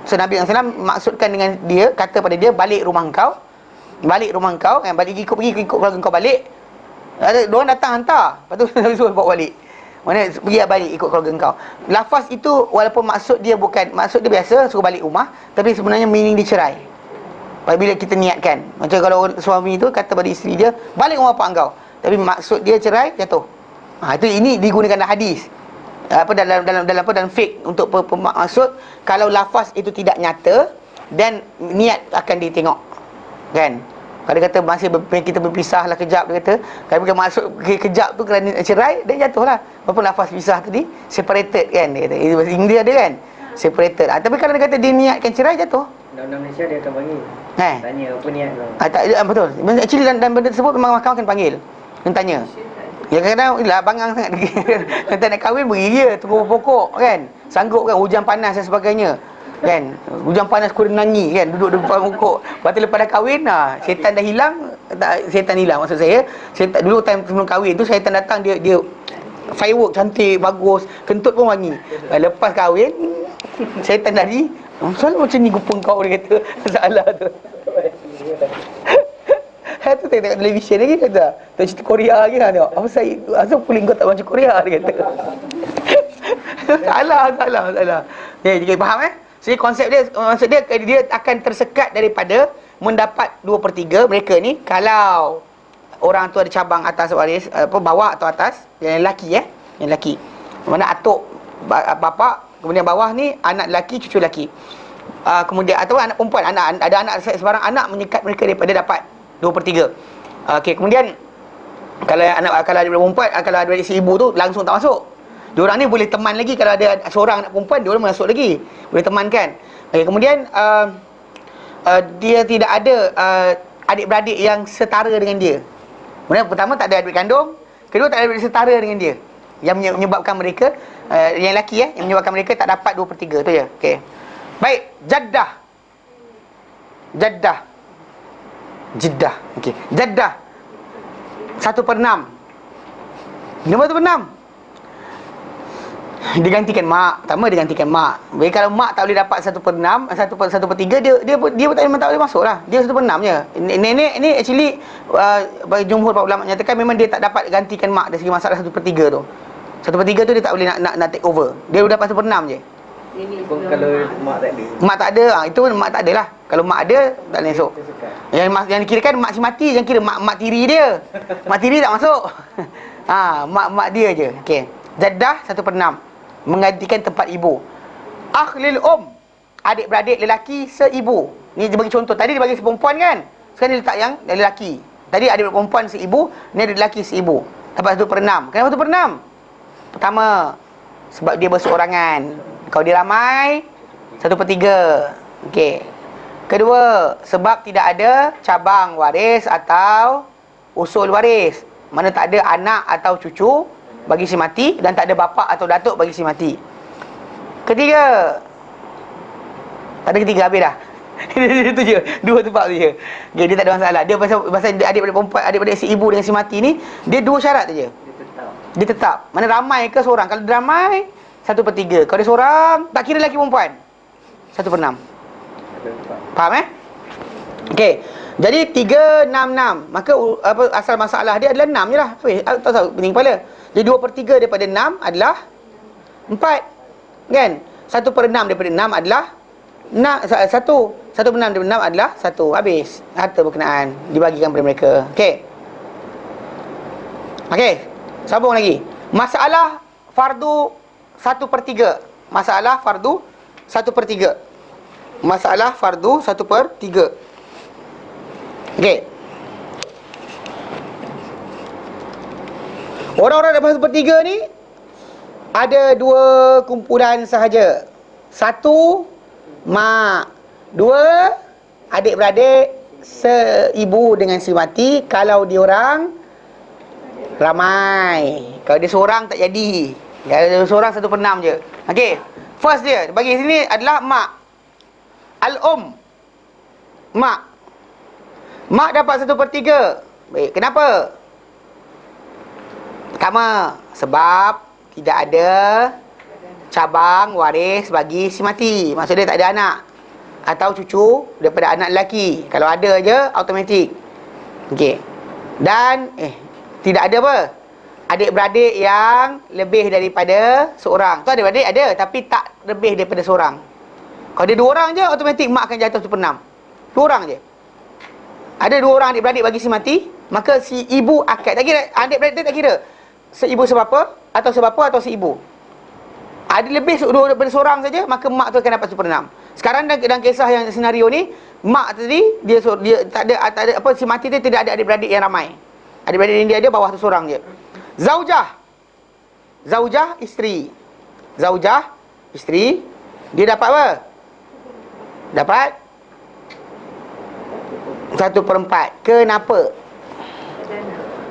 So Nabi SAW maksudkan dengan dia, kata pada dia, balik rumah engkau, kan, balik pergi ikut keluarga engkau balik. Diorang datang hantar, lepas tu Nabi suruh bawa balik. Mana pergi balik ikut keluarga engkau. Lafaz itu walaupun maksud dia biasa suruh balik rumah, tapi sebenarnya meaning dia cerai. Bila kita niatkan, macam kalau suami tu kata pada isteri dia, balik rumah bapak engkau, tapi maksud dia cerai, jatuh. Ini digunakan dalam hadis. Dalam fiqh untuk maksud kalau lafaz itu tidak nyata dan niat akan ditengok. Kan? Kalau dia kata masih kita berpisah lah kejap, dia kata kalau bukan maksud kejap tu kerana cerai, dia jatuh lah. Walaupun lafaz pisah tadi separated kan, dia kata. Bahasa Inggeris ada kan? Separated. Tapi kalau dia kata dia niatkan cerai, jatuh. Undang-undang Malaysia dia akan panggil. Tanya apa niat kau. Betul. Actually dalam benda tersebut memang mahkamah akan panggil. Dan tanya. Ya kadang-kadang lah bangang sangat. Kata nak kahwin beri dia turun pokok kan. Sanggup kan hujan panas dan sebagainya. Kan. Hujan panas kurang nyanyi kan, duduk depan pokok. Lepas tu lepas dah kahwin syaitan dah hilang. Syaitan hilang maksud saya. Syaitan dulu time sebelum kahwin tu syaitan datang, dia firework cantik bagus, kentut pun wangi. Lepas kahwin syaitan lari. Selalu macam ni gupung kau, dia kata. Salah tu. Tu tengok televisyen lagi kata. Tengok cerita Korea lagi lah tengok. Asal puling kau tak macam Korea, dia kata. Salah. Jadi faham Jadi konsep dia, maksud dia akan tersekat daripada mendapat 2/3 mereka ni kalau orang tu ada cabang atas waris, bawah atau atas, yang lelaki yang lelaki. Mana atuk bapa, kemudian bawah ni anak lelaki, cucu lelaki. Kemudian atau anak perempuan, ada anak sebarang anak menyekat mereka daripada dapat 2/3. Okey, kemudian kalau ada perempuan, kalau ada si ibu tu langsung tak masuk. Diorang ni boleh teman lagi, kalau ada seorang anak perempuan, diorang masuk lagi. Boleh temankan. Okey, kemudian dia tidak ada adik-beradik yang setara dengan dia. Kemudian pertama tak ada adik kandung, kedua tak ada adik setara dengan dia. Yang menyebabkan mereka yang lelaki yang menyebabkan mereka tak dapat 2/3 tu je. Okey. Baik, Jeddah. Okey. Jeddah 1/6. Nombor 1/6 digantikan mak. Pertama digantikan mak. Jadi kalau mak tak boleh dapat 1/6, 1/3, dia tak memang tak boleh masuk lah. Dia 1/6 je. Nenek ni actually bagi jumhur para ulama nyatakan memang dia tak dapat gantikan mak dari segi masalah 1/3 tu. 1/3 tu dia tak boleh nak take over. Dia dapat 1/6 je. Kalau mak tak ada. Mak tak ada, itu mak tak ada lah. Kalau mak ada, tak boleh masuk. Yang dikirakan mak si mati, jangan kira mak tiri dia. Mak tiri tak masuk. Mak dia je. Okey. Jeddah 1/6 menggantikan tempat ibu. Akhlil adik-beradik lelaki seibu. Ni dia bagi contoh. Tadi dia bagi seperempuan kan. Sekarang dia letak yang lelaki. Tadi adik perempuan seibu, ni ada lelaki seibu. Dapat 1/6. Kenapa 1/6? Pertama, sebab dia berseorangan. Kalau dia ramai, 1/3. Okey. Kedua, sebab tidak ada cabang waris atau usul waris. Mana tak ada anak atau cucu bagi si mati, dan tak ada bapa atau datuk bagi si mati. Ketiga, tak ada ketiga, habis dah. Itu je, dua tempat tu je. Okay, dia tak ada masalah. Dia pasal adik-beradik perempuan, adik-beradik si ibu dengan si mati ni, dia dua syarat tu je. Dia tetap. Mana ramai ke seorang? Kalau dia ramai, 1/3. Kalau dia seorang, tak kira lelaki perempuan, 1/6. Faham Okey. Jadi 366. Maka asal masalah dia adalah 6 je lah. Tak tahu pening kepala. Jadi 2/3 daripada 6 adalah 4. Kan? 1/6 daripada 6 adalah 1. 1/6 daripada 6 adalah 1. Habis. Harta berkenaan dibagikan kepada mereka. Okey. Okey. Sambung lagi. Masalah fardu 1/3. Masalah fardu 1/3. Masalah fardu 1/3. Okey. Orang-orang dapat 1/3 ni ada dua kumpulan sahaja. Satu, mak. Dua, adik-beradik seibu dengan si mati kalau diorang ramai. Kalau dia seorang tak jadi. Ya, ada seorang 1/6 je. Okey. First dia bagi sini adalah mak. Mak. Mak dapat 1/3. Baik, kenapa? Pertama, sebab tidak ada cabang waris bagi si mati. Maksudnya tak ada anak atau cucu daripada anak lelaki. Kalau ada je, automatik. Okey. Dan tidak ada apa? Adik-beradik yang lebih daripada seorang. Tu adik-beradik ada, tapi tak lebih daripada seorang. Kalau ada 2 orang je, automatik mak akan jatuh 1/6. 2 orang je. Ada 2 orang adik-beradik bagi si mati, maka si ibu akad. Tak kira adik-beradik tak kira seibu sebapa atau sebapa atau seibu. Ada lebih daripada seorang saja, maka mak tu akan dapat 1/6. Sekarang dalam kisah yang senario ni, mak tadi dia tak ada apa, si mati tu tidak ada adik-beradik yang ramai. Adik-beradik yang dia ada bawah tu seorang je. Zaujah isteri. Dia dapat apa? Dapat 1/4. Kenapa?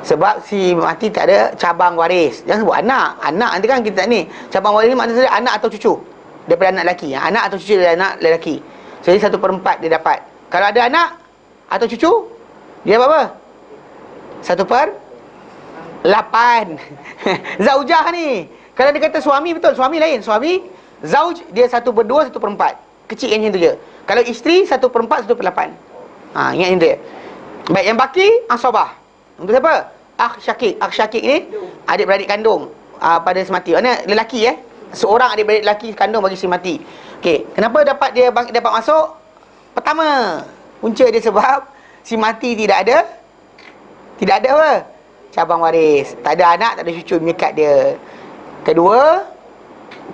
Sebab si mati tak ada cabang waris. Jangan sebut anak. Anak nanti kan kita ni. Cabang waris ni maksudnya anak atau cucu daripada anak lelaki. Anak atau cucu daripada anak lelaki. Jadi 1/4 dia dapat. Kalau ada anak atau cucu, dia dapat apa? 1/8. Zaujah ni. Kalau dia kata suami, betul. Suami lain. Suami, zauj, dia 1/2, 1/4. Kecil yang macam tu je. Kalau isteri, 1/4, 1/8. Ingat yang tu je. Baik, yang baki, asabah. Untuk siapa? Akh syakik ni adik-beradik kandung pada si mati. Maknanya lelaki seorang adik-beradik lelaki kandung bagi si mati. Okey, kenapa dia dapat masuk? Pertama, punca dia sebab si mati tidak ada apa? Cabang waris. Tak ada anak, tak ada cucu menyekat dia. Kedua,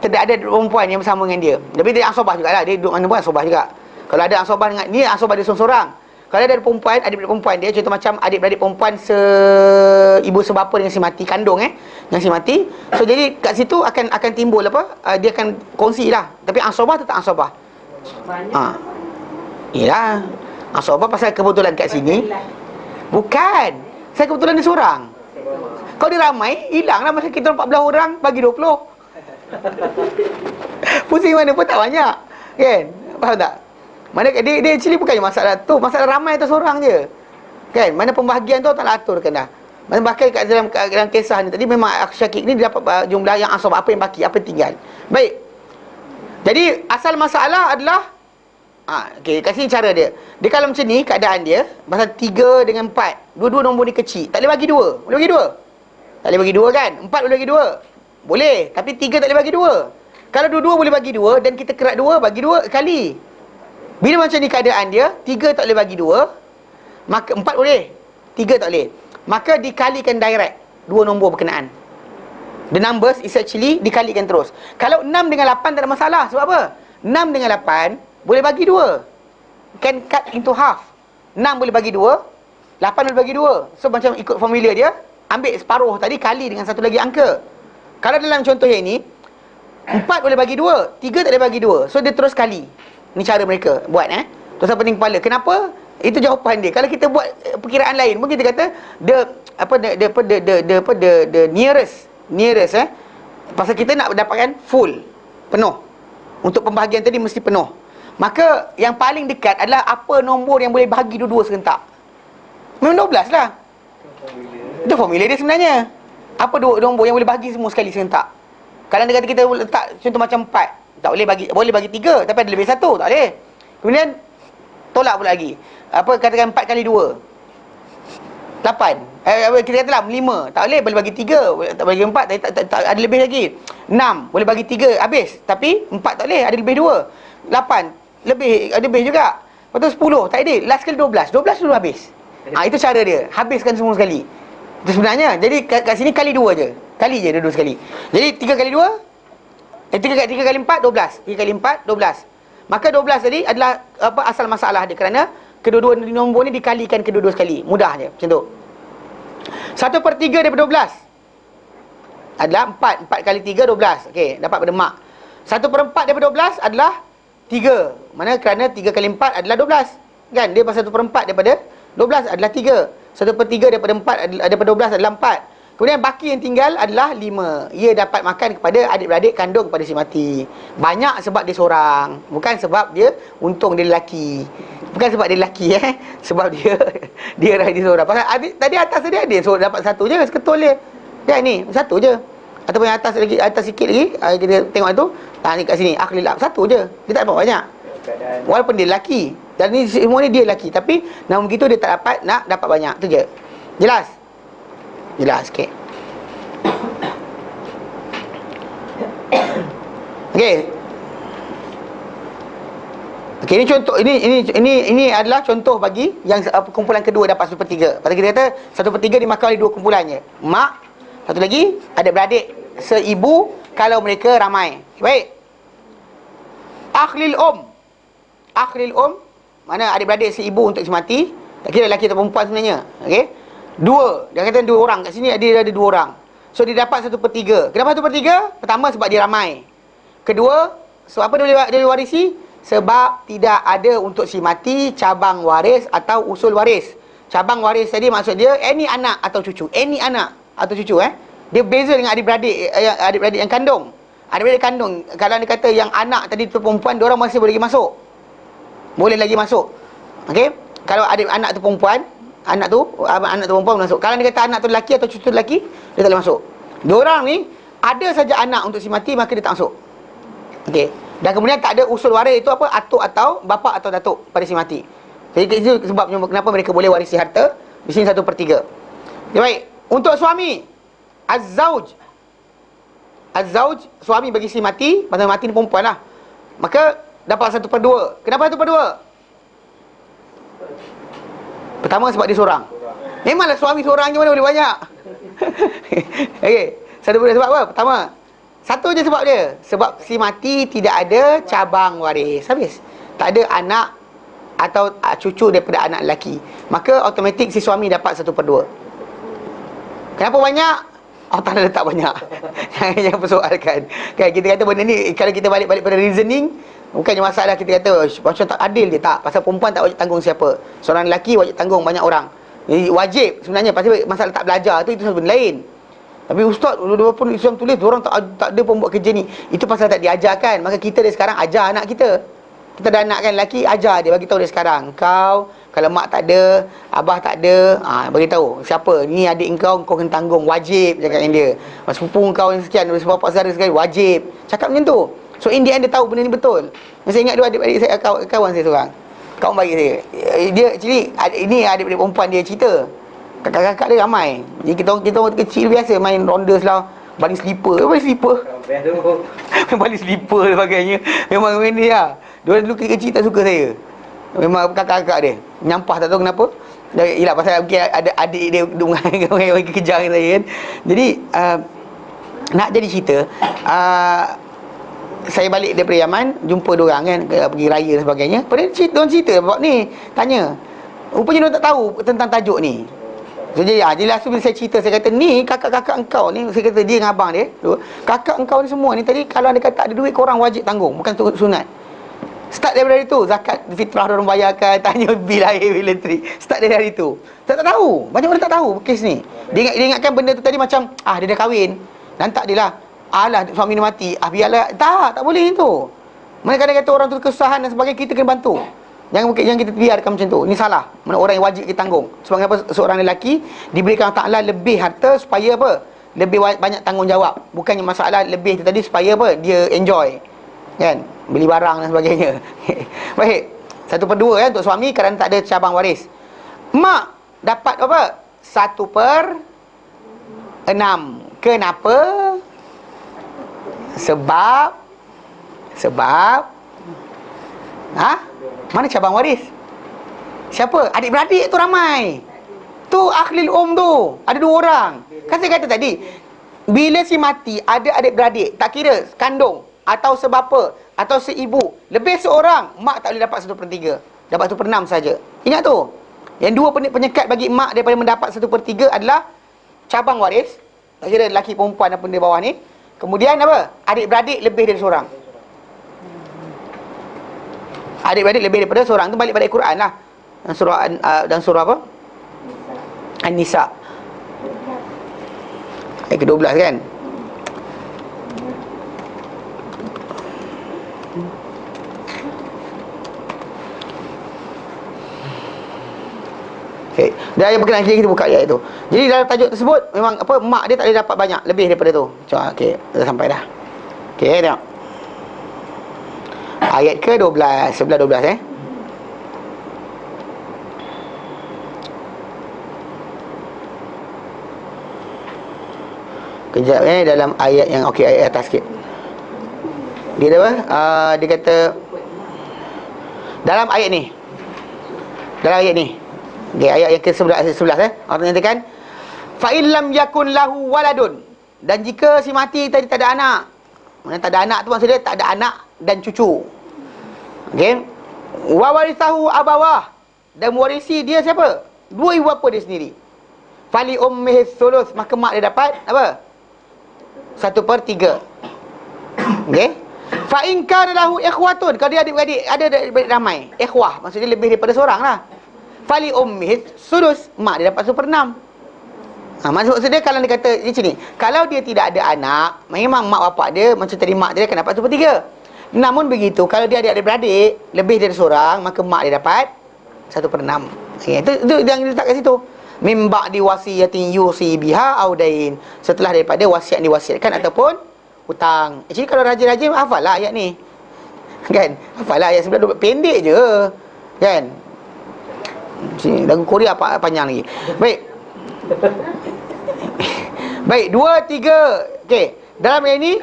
tidak ada perempuan yang bersama dengan dia. Tapi dia asabah jugalah. Dia duduk mana pun asabah juga. Kalau ada asabah dengan ni, asabah dia seorang-seorang. Kalau ada perempuan, adik-beradik perempuan dia, contoh macam adik-beradik perempuan ibu sebapa dengan si mati, kandung dengan si mati. So jadi kat situ akan timbul apa? Dia akan kongsi lah. Tapi asabah tu tak asabah. Yelah, asabah pasal kebetulan kat sini. Bukan. Saya kebetulan dia seorang. Kalau dia ramai, hilang lah. Masa kita 14 orang, bagi 20. Pusing mana pun tak banyak. Kan? Faham tak? Mana dia actually bukannya masalah tu. Masalah ramai tu seorang je. Kan? Mana pembahagian tu tak nak aturkan dah. Mana bahkan dalam kisah ni tadi, memang Syakik ni dia dapat jumlah yang asabah. Apa yang baki, apa yang tinggal. Baik. Jadi, asal masalah adalah okey, kat sini cara dia. Dia kalau macam ni, keadaan dia, pasal 3 dengan 4. Dua-dua nombor ni kecil. Tak boleh bagi 2. Boleh bagi 2? Tak boleh bagi 2 kan? 4 boleh bagi 2? Boleh. Tapi 3 tak boleh bagi 2. Kalau dua-dua boleh bagi 2 dan kita kerat 2, bagi 2 kali. Bila macam ni keadaan dia, 3 tak boleh bagi 2, maka 4 boleh, 3 tak boleh. Maka dikalikan direct 2 nombor berkenaan. The numbers is actually dikalikan terus. Kalau 6 dengan 8 tak ada masalah. Sebab apa? 6 dengan 8 boleh bagi 2. Can cut into half. 6 boleh bagi 2, 8 boleh bagi 2. So macam ikut formula dia, ambil separuh tadi kali dengan satu lagi angka. Kalau dalam contoh yang ini, 4 boleh bagi 2, 3 tak boleh bagi 2. So dia terus kali. Ni cara mereka buat Tuan pening kepala. Kenapa? Itu jawapan dia. Kalau kita buat perkiraan lain, mungkin kita kata the nearest pasal kita nak dapatkan full, penuh. Untuk pembahagian tadi mesti penuh. Maka yang paling dekat adalah apa nombor yang boleh bahagi dua-dua serentak. Memang 12 lah. Itu formula dia sebenarnya. Apa nombor yang boleh bahagi semua sekali serentak? Kalau dia kata kita letak contoh macam 4, tak boleh bagi 3, tapi ada lebih 1, tak boleh. Kemudian tolak pula lagi. Apa katakan 4 kali 2, 8. Kita katalah 5, tak boleh bagi 3, tak bagi 4, tak ada lebih lagi. 6 boleh bagi 3 habis, tapi 4 tak boleh, ada lebih 2. 8 lebih, ada lebih juga. Lepas tu 10 tak ada, last kali 12 dulu habis. Itu cara dia, habiskan semua sekali. Itu sebenarnya. Jadi kat sini kali 2 je. Kali je dua sekali. Jadi 3 kali 2 3 kali 4, 12. 3 kali 4, 12. Maka 12 tadi adalah asal masalah dia. Kerana kedua-dua nombor ni dikalikan kedua-dua sekali. Mudah je, macam tu. 1/3 daripada 12 adalah 4. 4 kali 3, 12. Okey, dapat pada mak. 1/4 daripada 12 adalah 3. Mana kerana 3 kali 4 adalah 12. Kan? Dia pasal 1/4 daripada 12 adalah 3. 1/3 daripada 4 daripada 12 adalah 4. Kemudian baki yang tinggal adalah 5. Ia dapat makan kepada adik-beradik kandung kepada si mati. Banyak sebab dia seorang, bukan sebab dia untung dia lelaki. Bukan sebab dia lelaki sebab dia dia seorang. Pasal tadi atas dia ada so dapat satu je seketul dia. Kan ni satu je. Ataupun yang atas lagi, atas sikit lagi, kita tengok tu. Ni kat sini akhlil satu je. Dia tak dapat banyak. Walaupun dia lelaki. Dan ni semua ni dia lelaki, tapi namun begitu dia tak dapat banyak. Tu je. Jelas? Jelas sikit. Okey. Okey, ini contoh, ini adalah contoh bagi yang kumpulan kedua dapat 1/3. Pasal kita kata 1/3 dimakan oleh dua kumpulannya. Mak, satu lagi adik-beradik seibu kalau mereka ramai. Baik. Akhlil mana adik-beradik seibu untuk si mati. Tak kira lelaki atau perempuan sebenarnya. Okey. Dia kata 2 orang. Kat sini dia ada 2 orang. So dia dapat 1/3. Kenapa 1/3? Pertama sebab dia ramai. Kedua, sebab apa dia boleh warisi? Sebab tidak ada untuk si mati cabang waris atau usul waris. Cabang waris tadi maksud dia any anak atau cucu. Any anak atau cucu Dia beza dengan adik-beradik yang kandung. Adik-beradik kandung, kalau dia kata yang anak tadi tu perempuan, diorang masih boleh lagi masuk. Boleh lagi masuk. Okey? Kalau anak tu perempuan, anak tu perempuan masuk. Kalau dia kata anak tu lelaki atau cucu lelaki, dia tak boleh masuk. Diorang ni ada saja anak untuk si mati, maka dia tak masuk. Okey. Dan kemudian tak ada usul waris itu apa? Atuk atau bapa atau datuk pada si mati. Jadi itu sebabnya kenapa mereka boleh warisi harta. Di sini 1/3. Baik. Untuk suami, Az-Zawj, suami bagi si mati, pasal mati ni perempuan lah, maka dapat 1/2. Kenapa 1/2? Pertama sebab dia seorang. Memanglah suami seorang je mana boleh banyak. Okey. 1/2 sebab apa? Pertama, satu je sebab dia. Sebab si mati tidak ada cabang waris. Habis. Tak ada anak atau cucu daripada anak lelaki. Maka automatik si suami dapat 1/2. Kenapa banyak? Allah Ta'ala letak banyak. Jangan persoalkan. Kan kita kata benda ni, kalau kita balik pada reasoning, bukannya masalah kita kata macam tak adil dia. Tak. Pasal perempuan tak wajib tanggung siapa. Seorang lelaki wajib tanggung banyak orang. Jadi wajib sebenarnya. Pasal masalah tak belajar tu, itu benda lain. Tapi ustaz, walaupun Islam tulis, orang tak ada pun buat kerja ni. Itu pasal tak diajarkan. Maka kita dari sekarang ajar anak kita. Kita ada anak kan lelaki, ajar dia, bagi tahu dia sekarang. Kau, kalau mak tak ada, abah tak ada, bagi tahu siapa ni adik kau kena tanggung, wajib cakap dengan dia. Sepupu kau yang sekian, sepupu saudara sekali, wajib. Cakap macam tu. So in the end dia tahu benda ni betul. Saya ingat dua adik-adik saya, kawan saya seorang. Kawan baik saya. Dia actually ini adik-adik perempuan dia cerita. Kakak-kakak dia ramai. Jadi kita waktu kecil biasa main ronda lah, baling slipper. Baling slipper dan sebagainya. Memang ni lah. Dia dulu kecil tak suka saya. Memang kakak-kakak dia nyampah, tak tahu kenapa. Yelah pasal mungkin ada adik dia orang kejar dengan saya kan. Jadi nak jadi cerita, saya balik daripada Yaman, jumpa diorang kan, pergi raya dan sebagainya. Pada diorang cerita bapak ni, tanya, rupanya diorang tak tahu tentang tajuk ni. So, jadi last tu bila saya cerita, saya kata, ni kakak-kakak engkau ni, saya kata dia dengan abang dia, kakak engkau ni semua ni, tadi kalau dia kata tak ada duit, korang wajib tanggung, bukan sunat. Start daripada itu, zakat fitrah diorang bayarkan, tanya bil air, bil elektrik. Start dari hari itu. Tak tahu, banyak orang tak tahu kes ni. Dia ingatkan benda tu tadi macam, dia dah kahwin, nantak dia lah, alah suami dia mati, biarlah. Tak boleh itu. Mereka kadang kata orang tu kesusahan dan sebagainya, kita kena bantu. Jangan kita biarkan macam tu. Ini salah. Mana orang yang wajib kita tanggung. Sebab kenapa seorang lelaki diberikan Allah Ta'ala lebih harta supaya apa? Lebih banyak tanggungjawab. Bukannya masalah lebih tu tadi supaya apa? Dia enjoy. Kan? Beli barang dan sebagainya. Baik. 1/2 untuk suami kerana tak ada cabang waris. Mak dapat apa? 1/6. Kenapa? Sebab mana cabang waris? Siapa? Adik-beradik tu ramai. Tu akhlil tu. Ada 2 orang. Kan saya kata tadi, bila si mati ada adik-beradik, tak kira kandung atau sebapa atau seibu, lebih seorang, mak tak boleh dapat 1/3. Dapat 1/6 saja. Ingat tu. Yang 2 penyekat bagi mak daripada mendapat 1/3 adalah cabang waris. Tak kira lelaki perempuan apa di bawah ni. Kemudian apa? Adik-beradik lebih dari seorang. Adik-beradik lebih daripada seorang. Tu balik Quran lah. Dan surah apa? An-Nisa. Ayat ke-12 kan. Okay. Dan ayat berkenaan kita buka ayat itu. Jadi dalam tajuk tersebut memang apa, mak dia tak boleh dapat banyak lebih daripada tu. Cuma okey, dah sampai dah. Okey, tengok. Ayat ke-12, 11 12 Kejap dalam ayat yang okey, ayat atas sikit. Dia apa? Dia kata dalam ayat ni. Dalam ayat ni. Okay, ayat yang ke-11 Allah nyatakan fa illam yakun lahu waladun, dan jika si mati tadi tak ada anak. Maksudnya tak ada anak tu maksud dia tak ada anak dan cucu. Okey. Wa warithahu abawah, dan mewarisi dia siapa? Dua ibu bapa dia sendiri. Fali ummihi thuluth, maka mak dia dapat apa? 1/3. Okey. Fa in kana lahu ikhwatun, kalau dia adik-beradik, ada adik-beradik ramai, ikhwah maksudnya lebih daripada seorang lah. Fali ummihi sudus, mak dia dapat 1/6. Maksud dia kalau dia kata macam ni, kalau dia tidak ada anak, memang mak bapak dia macam tadi, mak dia akan dapat 1/3. Namun begitu, kalau dia ada adik-beradik lebih dari seorang, maka mak dia dapat 1/6. Okay, itu yang diletak kat situ. Mim ba'di wasiyatin yusi biha audain, setelah daripada wasiat diwasiatkan ataupun hutang. Jadi kalau rajin-rajin hafallah ayat ni. Kan? Hafallah ayat 11 pendek je. Kan? Sini lagu Korea panjang lagi. Baik. Baik, 2 3. Okey, dalam ayat ni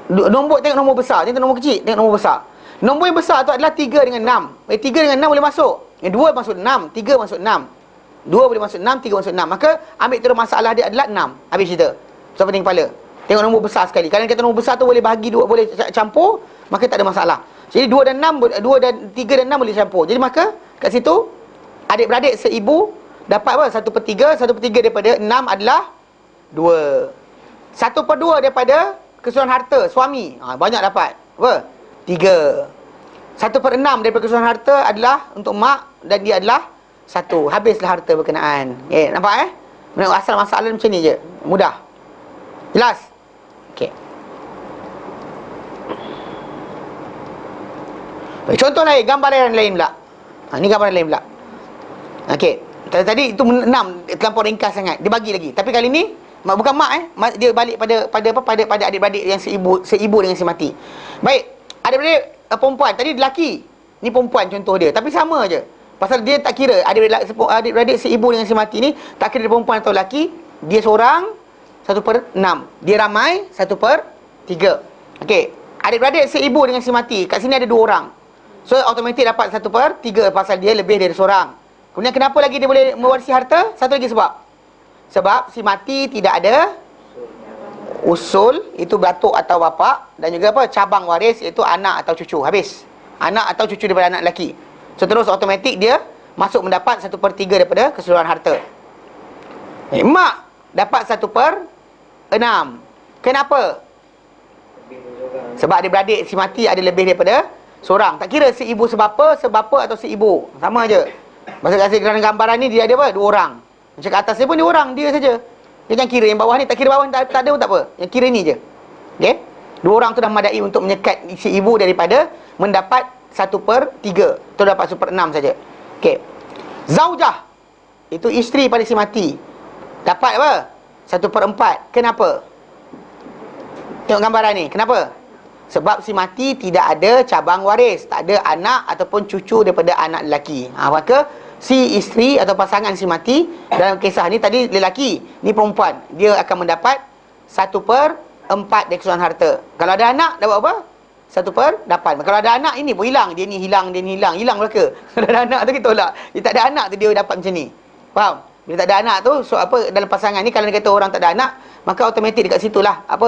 nombor, tengok nombor besar, tengok nombor kecil, tengok nombor besar. Nombor yang besar tu adalah 3 dengan 6. 3 dengan 6 boleh masuk. Yang 2 masuk 6, 3 masuk 6. 2 boleh masuk 6, 3 masuk 6. Maka ambil terus masalah dia adalah 6. Habis cerita. So pening kepala. Tengok nombor besar sekali. Kalau kata nombor besar tu boleh bahagi dua, boleh campur, maka tak ada masalah. Jadi 2 dan 6, 2 dan 3 dan 6 boleh campur. Jadi maka kat situ adik-beradik seibu dapat apa? 1/3. 1/3 daripada 6 adalah 2. 1/2 daripada keseluruhan harta suami. Banyak dapat. Apa? 3. 1/6 daripada keseluruhan harta adalah untuk mak, dan dia adalah 1. Habislah harta berkenaan. Nampak asal masalah macam ni je. Mudah. Jelas? Okey. Contoh lain, gambaran lain pula. Ni gambaran lain pula. Okey. Tadi itu 6 terlampau ringkas sangat. Dia bagi lagi. Tapi kali ni bukan mak dia balik pada adik-beradik yang seibu dengan si mati. Baik, adik-beradik perempuan, tadi lelaki. Ni perempuan contoh dia, tapi sama je. Pasal dia tak kira adik-beradik seibu dengan si mati ni, tak kira dia perempuan atau lelaki, dia seorang 1/6. Dia ramai 1/3. Okey, adik-beradik seibu dengan si mati. Kat sini ada 2 orang. So automatik dapat 1/3 pasal dia lebih dari seorang. Kemudian kenapa lagi dia boleh mewarisi harta? Satu lagi sebab si mati tidak ada usul, itu beratuk atau bapa, dan juga apa? Cabang waris, iaitu anak atau cucu. Habis. Anak atau cucu daripada anak lelaki. So terus automatik dia masuk mendapat 1/3 daripada keseluruhan harta. Mak dapat 1/6. Kenapa? Sebab adik-beradik si mati ada lebih daripada seorang. Tak kira si ibu sebapa atau si ibu. Sama je. Masa kasih kerana gambaran ni dia ada apa? 2 orang. Macam kat atas dia pun 2 orang, dia saja. Dia jangan kira yang bawah ni, tak kira bawah ni tak ada pun tak apa. Yang kira ni je. Okey? 2 orang tu dah madai untuk menyekat si ibu daripada mendapat 1/3. Tu dapat 1/6 saja. Okey. Zaujah, itu isteri pada si mati, dapat apa? 1/4. Kenapa? Tengok gambaran ni. Kenapa? Sebab si mati tidak ada cabang waris, tak ada anak ataupun cucu daripada anak lelaki. Maka si isteri atau pasangan si mati dalam kisah ni, tadi lelaki, ni perempuan, dia akan mendapat 1/4 dari keseluruhan harta. Kalau ada anak dapat apa? 1/8. Kalau ada anak, ini pun hilang, dia ni hilang hilang belaka. Kalau ada anak tu kita tolak. Dia tak ada anak tu dia dapat macam ni. Faham? Bila tak ada anak tu, so apa, dalam pasangan ni kalau dia kata orang tak ada anak, maka automatik dekat situlah apa,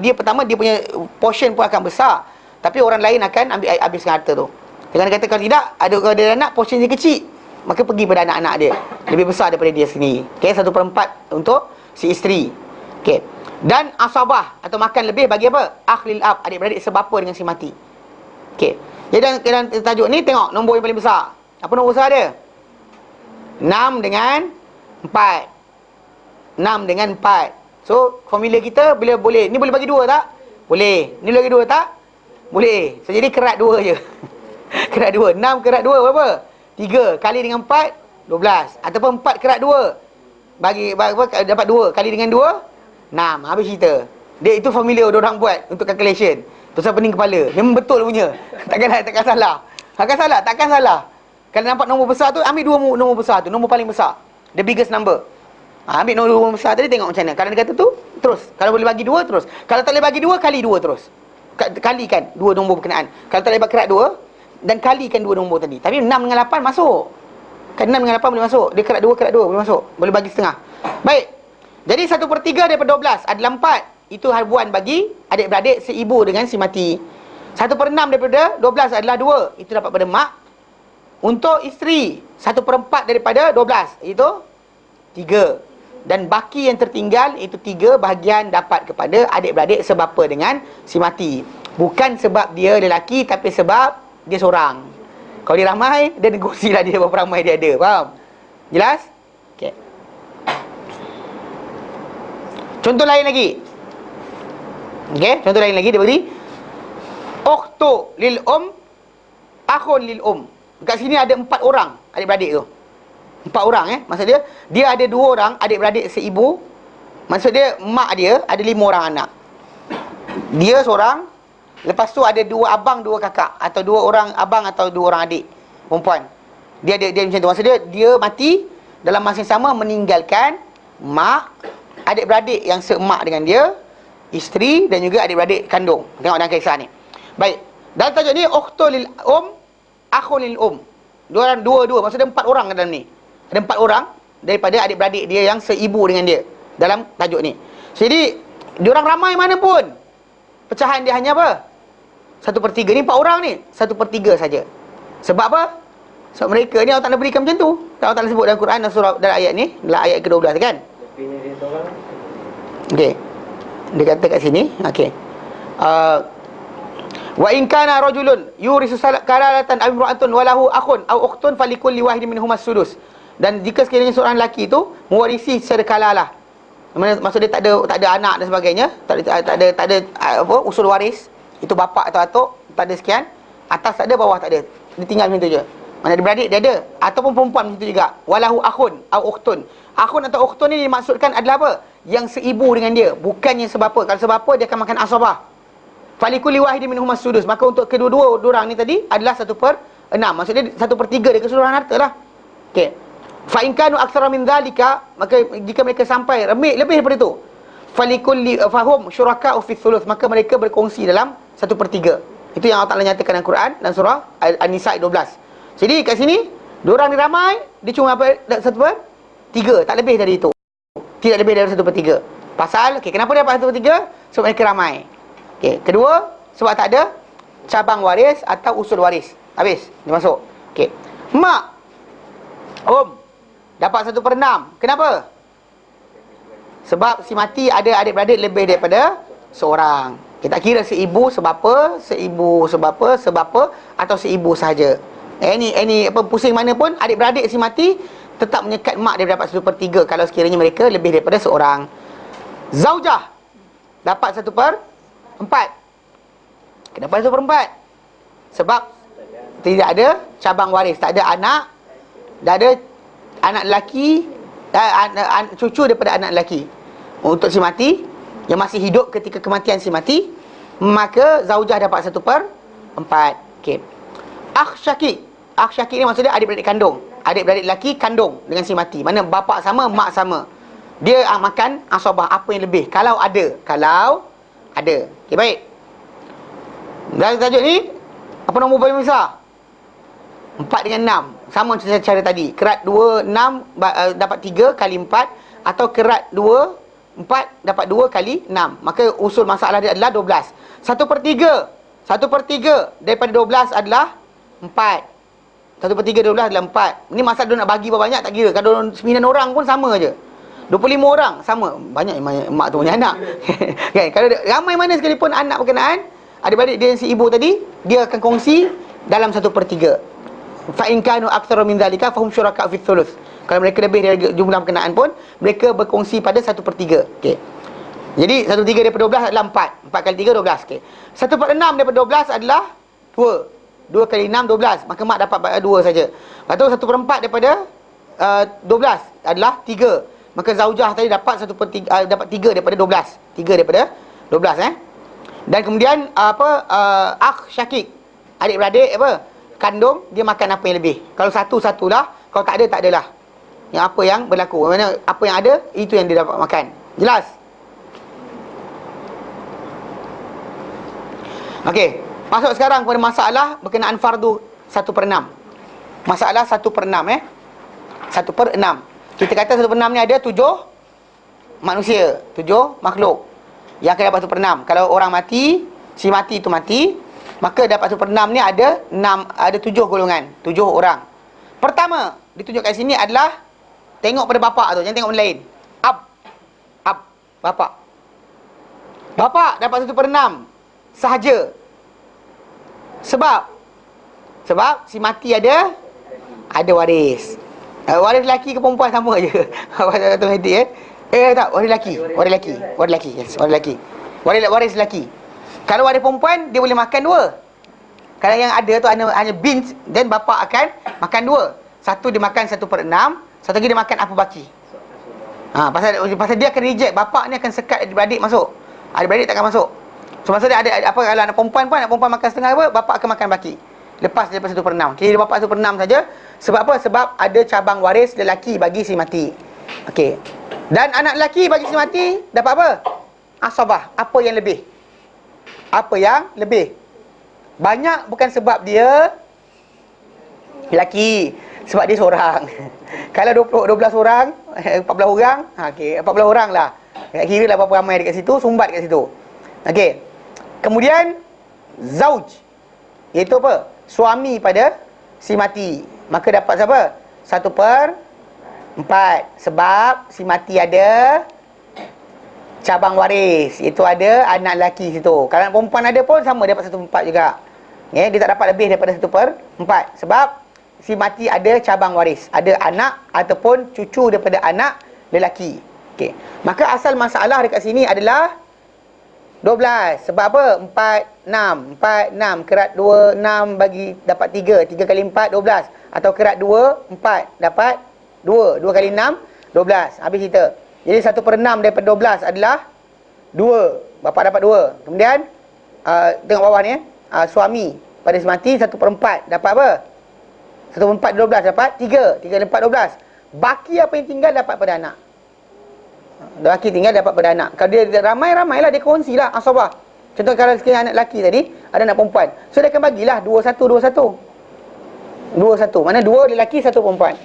dia pertama dia punya portion pun akan besar, tapi orang lain akan ambil habiskan harta tu. Dia kata kalau tidak, kalau ada anak, portion dia kecil, maka pergi pada anak-anak dia, lebih besar daripada dia sendiri. Okey, 1/4 untuk si isteri. Okey. Dan asabah atau makan lebih bagi apa? Akhlil ab, adik-beradik sebapa dengan si mati. Okey. Jadi dalam tajuk ni tengok nombor yang paling besar. Apa nombor besar dia? 6 dengan 4. 6 dengan 4. So formula kita bila boleh, ni boleh bagi 2 tak? Boleh. Ni boleh bagi 2 tak? Boleh. So jadi kerat 2 je. Kerat 2. 6 kerat 2 berapa? 3 kali dengan 4 12. Ataupun 4 kerat 2 bagi apa, dapat 2 kali dengan 2 6. Habis cerita. Dia itu formula orang buat untuk calculation. Tuan pening kepala. Memang betul punya. Takkan salah. Takkan salah. Kalau nampak nombor besar tu, ambil 2 nombor besar tu, nombor paling besar. The biggest number. Ambil nombor besar tadi, tengok macam mana. Kalau dia kata tu, terus. Kalau boleh bagi 2, terus. Kalau tak boleh bagi 2, kali 2 terus. Kalikan 2 nombor berkenaan. Kalau tak boleh bagi kerat 2, dan kalikan 2 nombor tadi. Tapi 6 dengan 8 masuk. Kan 6 dengan 8 boleh masuk. Dia kerat 2 boleh masuk. Boleh bagi setengah. Baik. Jadi 1/3 daripada 12 adalah 4. Itu habuan bagi adik-beradik seibu dengan si mati. 1/6 daripada 12 adalah 2. Itu dapat pada mak. Untuk isteri 1/4 daripada 12 itu 3. Dan baki yang tertinggal itu 3 bahagian dapat kepada adik-beradik sebapa dengan si mati. Bukan sebab dia lelaki, tapi sebab dia seorang. Kalau dia ramai, dia negosilah dia berapa ramai dia ada. Faham? Jelas? Okey. Contoh lain lagi. Okey, contoh lain lagi dia beri ukhtu lil akhun lil Dekat sini ada 4 orang adik-beradik tu. 4 orang maksud dia ada 2 orang adik-beradik seibu. Maksud dia mak dia ada 5 orang anak. Dia seorang. Lepas tu ada 2 abang, 2 kakak, atau 2 orang abang atau 2 orang adik perempuan. Dia macam tu. Maksud dia mati dalam masa yang sama meninggalkan mak, adik-beradik yang semak dengan dia, isteri dan juga adik-beradik kandung. Tengok dalam kisah ni. Baik. Dalam tajuk ni ukhtu lil akhun lil Dua. Maksud dia 4 orang dalam ni. Ada 4 orang daripada adik-beradik dia yang seibu dengan dia dalam tajuk ni. Jadi diorang ramai mana pun, pecahan dia hanya apa? 1/3. Ni 4 orang ni 1/3 saja. Sebab apa? Sebab mereka ni Allah Ta'ala berikan macam tu. Allah Ta'ala sebut dalam Quran dan surah dalam ayat ni, dalam ayat ke-12 kan. Lebihnya dia seorang. Okey. Dia kata kat sini, okey. Wa in kana rajulun yurisu kalalatan aw imra'atun wa lahu akhun aw ukhtun falikulli wahidin minhum as-sudus. Dan jika sekiranya seorang lelaki itu mewarisi secara kalalah. Maksud dia tak ada anak dan sebagainya, tak ada apa usul waris, itu bapa atau atuk, tak ada sekian, atas tak ada, bawah tak ada. Dia tinggal macam tu je. Mana beradik dia ada, ataupun perempuan macam tu juga. Walahu akhun au ukhtun. Akhun atau ukhtun ni dimaksudkan adalah apa? Yang seibu dengan dia, bukannya sebapa. Kalau sebapa dia akan makan asabah. Falikuli wahidin minhum as-sudus. Maka untuk kedua-dua orang ni tadi adalah 1/6. Maksudnya 1/3 dari keseluruhan harta lah. Okey. Fa in kanu aktsara min dzalika, maka jika mereka sampai lebih daripada itu, falikulli fahum syuraka'u fi thuluth, maka mereka berkongsi dalam 1/3. Itu yang Allah Ta'ala nyatakan dalam Quran dan surah An-Nisa 12. Jadi kat sini diorang ni ramai, dia cuma apa 1/3, tak lebih dari itu. Tidak lebih dari 1/3. Pasal kenapa dia dapat 1/3? Sebab mereka ramai. Kedua, sebab tak ada cabang waris atau usul waris. Habis, dia masuk. Mak dapat 1/6. Kenapa? Sebab si mati ada adik-beradik lebih daripada seorang. Kita kira seibu sebapa, atau seibu sahaja. Any apa pusing mana pun, adik-beradik si mati tetap menyekat mak dia dapat 1/3 kalau sekiranya mereka lebih daripada seorang. Zaujah dapat 1/4. Kenapa 1/4? Sebab tidak ada cabang waris, tak ada anak, tak ada anak lelaki, cucu daripada anak lelaki. Untuk si mati yang masih hidup ketika kematian si mati, maka zaujah dapat 1/4. Akh syakik ni maksudnya adik-beradik kandung. Adik-beradik lelaki kandung dengan si mati. Mana bapa sama, mak sama. Dia makan asabah apa yang lebih. Kalau ada. Baik. Dalam tajuk ni, apa nombor paling besar? 4 dengan 6. Sama macam cara tadi. Kerat 2, 6 dapat 3 kali 4. Atau kerat 2, 4 dapat 2 kali 6. Maka usul masalah dia adalah 12. 1/3. 1/3 daripada 12 adalah 4. 1/3 12 adalah 4. Ini masalah dia nak bagi berapa banyak tak kira. Kalau 9 orang pun sama je. 25 orang sama. Banyak mak tu punya anak. Kan? Kalau ramai mana sekalipun anak berkenaan, adik-beradik dia si ibu tadi, dia akan kongsi dalam 1/3. Fa in kanu aktsara min dzalika fahum syuraka fi thuluth. Kalau mereka lebih dari jumlah berkenaan pun, mereka berkongsi pada 1/3. Jadi 1/3 daripada 12 adalah 4. 4 kali 3 12. Okey. 1/6 daripada 12 adalah 2. 2 kali 6 12. Maka mak dapat 2 saja. Lepas tu 1/4 daripada 12 adalah 3. Maka zaujah tadi dapat 1/3 dapat 3 daripada 12. 3 daripada 12 Dan kemudian akh syakik, adik-beradik kandung, dia makan apa yang lebih. Kalau satu-satulah, kalau tak ada tak adalah. Yang apa yang berlaku. Maksudnya apa yang ada itu yang dia dapat makan. Jelas? Okey, masuk sekarang kepada masalah berkenaan fardu 1/6. Masalah 1/6 1/6. Kita kata 1/6 ni ada 7 manusia, 7 makhluk yang akan dapat 1/6. Kalau orang mati, si mati tu mati, maka dapat 1/6 ni ada 7 golongan, 7 orang. Pertama, ditunjukkan kat sini adalah tengok pada bapak tu, jangan tengok benda lain. Ab, bapak. Bapak dapat 1/6 sahaja. Sebab si mati ada waris. Waris lelaki ke perempuan sama je. Automatik tak, waris lelaki. Yes, waris lelaki. Waris lelaki. Kalau waris perempuan, dia boleh makan 2. Kalau yang ada tu hanya bint, then bapa akan makan 2. Satu dia makan 1/6, satu lagi dia makan apa baki. Pasal dia akan reject, bapa ni akan sekat adik-beradik masuk. Adik-beradik takkan masuk. So masa dia ada kalau anak perempuan pun, anak perempuan makan setengah bapa akan makan baki. Lepas daripada 1/6. Kira bapa 1/6 saja. Sebab apa? Sebab ada cabang waris lelaki bagi si mati. Okey. Dan anak lelaki bagi si mati dapat apa? Asabah. Apa yang lebih? Banyak bukan sebab dia lelaki, sebab dia seorang. Kalau 12 orang, 14 orang, okey, 14 orang lah. Kira lah berapa ramai dekat situ, sumbat dekat situ. Okey. Kemudian zauj, iaitu apa? Suami pada si mati. Maka dapat siapa? 1/4. Sebab si mati ada cabang waris, iaitu ada anak lelaki situ. Kalau anak perempuan ada pun sama, dapat 1/4 juga. Dia tak dapat lebih daripada 1/4. Sebab si mati ada cabang waris, ada anak ataupun cucu daripada anak lelaki. Okey. Maka asal masalah dekat sini adalah 12. Sebab apa? 4, 6. Kerat 2, 6 bagi dapat 3. 3 kali 4, 12. Atau kerat 2, 4. Dapat 2. 2 kali 6, 12. Habis cerita. Jadi 1/6 daripada 12 adalah 2. Bapa dapat 2. Kemudian, tengok bawah ni. Suami pada si mati 1/4. Dapat apa? 1/4 12 dapat 3. 3 kali 4, 12. Baki apa yang tinggal dapat pada anak. Lelaki tinggal dapat pada anak. Kalau dia ramai-ramailah, dia kongsilah asabah. Contoh kalau sekiranya anak lelaki tadi, ada anak perempuan, so dia akan bagilah 2-1. 2-1. Mana 2 lelaki, 1 perempuan.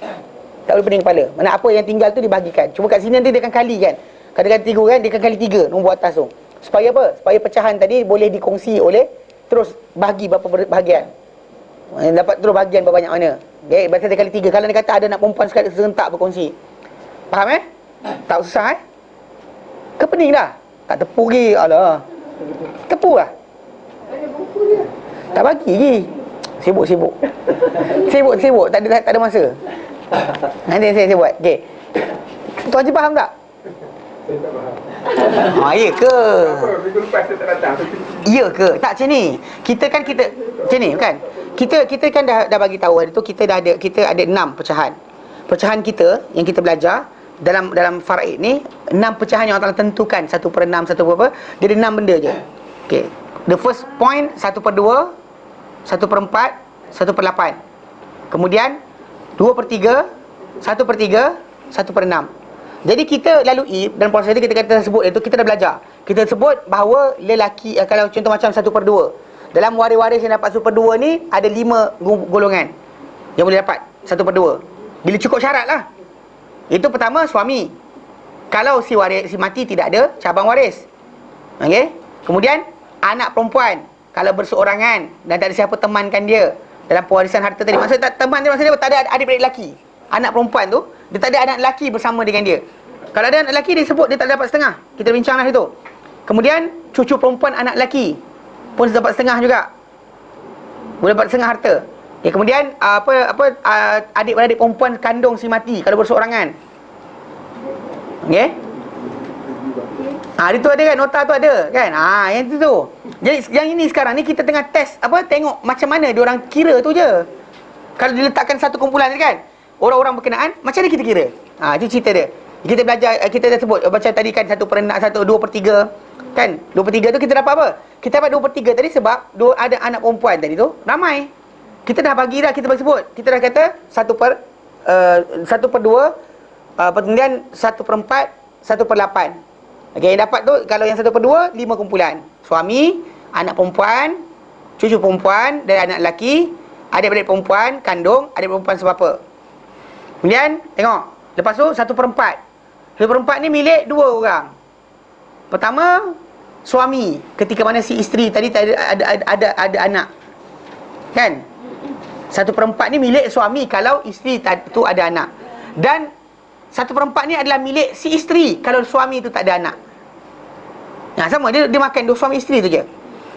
Tak boleh pening kepala. Mana apa yang tinggal tu dibahagikan. Cuma kat sini nanti dia akan kalikan. Katakan 3 kan, dia akan kali 3 nombor atas tu. Supaya apa? Supaya pecahan tadi boleh dikongsi oleh, terus bagi berapa bahagian. Dapat terus bahagian berapa banyak mana. Okay, berarti dia kali 3. Kalau dia kata ada anak perempuan sekali serentak berkongsi. Faham tak susah ke pening dah? Tak tepu lagi. Alah, tepu lah. Tak bagi lagi. Sibuk. Tak ada masa. Nanti saya buat. Okey. Tuan Haji faham tak? Saya tak faham. Ya ke? Minggu lepas saya tak datang. Ya ke? Tak, macam ni. Kita macam ni kan? Kita kan dah bagi tahu hari tu kita ada 6 pecahan. Pecahan kita yang kita belajar dalam faraid ni 6 pecahan yang Allah tentukan 1/6 1 berapa, dia ada 6 benda je. Okey. The first point 1/2, 1/4, 1/8. Kemudian 2/3, 1/3, 1/6. Jadi kita lalui dalam proses ni kita sebut itu kita dah belajar. Kita sebut bahawa lelaki kalau contoh macam 1/2. Dalam waris-waris yang dapat 1/2 ni ada 5 golongan yang boleh dapat 1/2. Bila cukup syarat lah. Itu pertama suami. Kalau si mati tidak ada cabang waris. Okey. Kemudian anak perempuan kalau berseorangan dan tak ada siapa temankan dia dalam pewarisan harta tadi. Maksud tak teman dia, maksudnya tak ada adik-beradik lelaki. Anak perempuan tu dia tak ada anak lelaki bersama dengan dia. Kalau ada anak lelaki dia sebut dia tak dapat setengah. Kita bincanglah itu. Kemudian cucu perempuan anak lelaki pun dapat setengah juga. Boleh dapat setengah harta. Okay, kemudian adik-beradik perempuan kandung si mati kalau berseorangan. Okey. Dia tu ada kan, nota tu ada kan. Yang tu. Jadi yang ini sekarang ni kita tengah test tengok macam mana dia orang kira tu je. Kalau diletakkan satu kumpulan kan, orang-orang berkenaan, macam mana kita kira? Itu cerita dia. Kita belajar, kita dah sebut macam tadi kan 2/3 kan. 2/3 tu kita dapat apa? Kita dapat 2/3 tadi sebab ada anak perempuan tadi tu ramai. Kita dah bagi dah, kita bagi sebut. Kita dah kata 1/2, kemudian 1/4, 1/8. Okey, yang dapat tu kalau yang 1/2 5 kumpulan. Suami, anak perempuan, cucu perempuan dan anak lelaki, adik-beradik perempuan, kandung, adik perempuan sebapa. Kemudian tengok, lepas tu 1/4. 1/4 ni milik dua orang. Pertama, suami ketika mana si isteri tadi ada anak. Kan? 1/4 ni milik suami kalau isteri tu ada anak. Dan 1/4 ni adalah milik si isteri kalau suami tu tak ada anak. Sama, dia makan dua suami isteri tu je.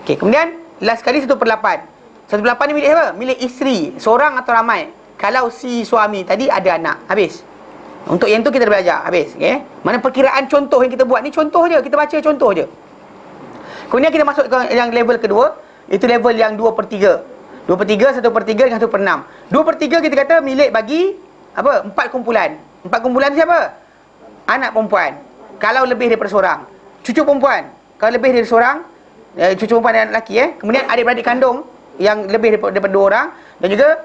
Okey, kemudian last sekali 1/8. 1/8 ni milik apa? Milik isteri, seorang atau ramai. Kalau si suami tadi ada anak, habis. Untuk yang tu kita dah belajar, habis. Okey. Mana perkiraan contoh yang kita buat ni contoh je, kita baca contoh je. Kemudian kita masuk ke yang level kedua, itu level yang 2/3. 2/3, 1/3 dengan 1/6. 2/3 kita kata milik bagi 4 kumpulan. 4 kumpulan siapa? Anak perempuan. Kalau lebih daripada seorang. Cucu perempuan. Kalau lebih daripada seorang, cucu perempuan dan anak lelaki. Kemudian adik-beradik kandung yang lebih daripada 2 orang, dan juga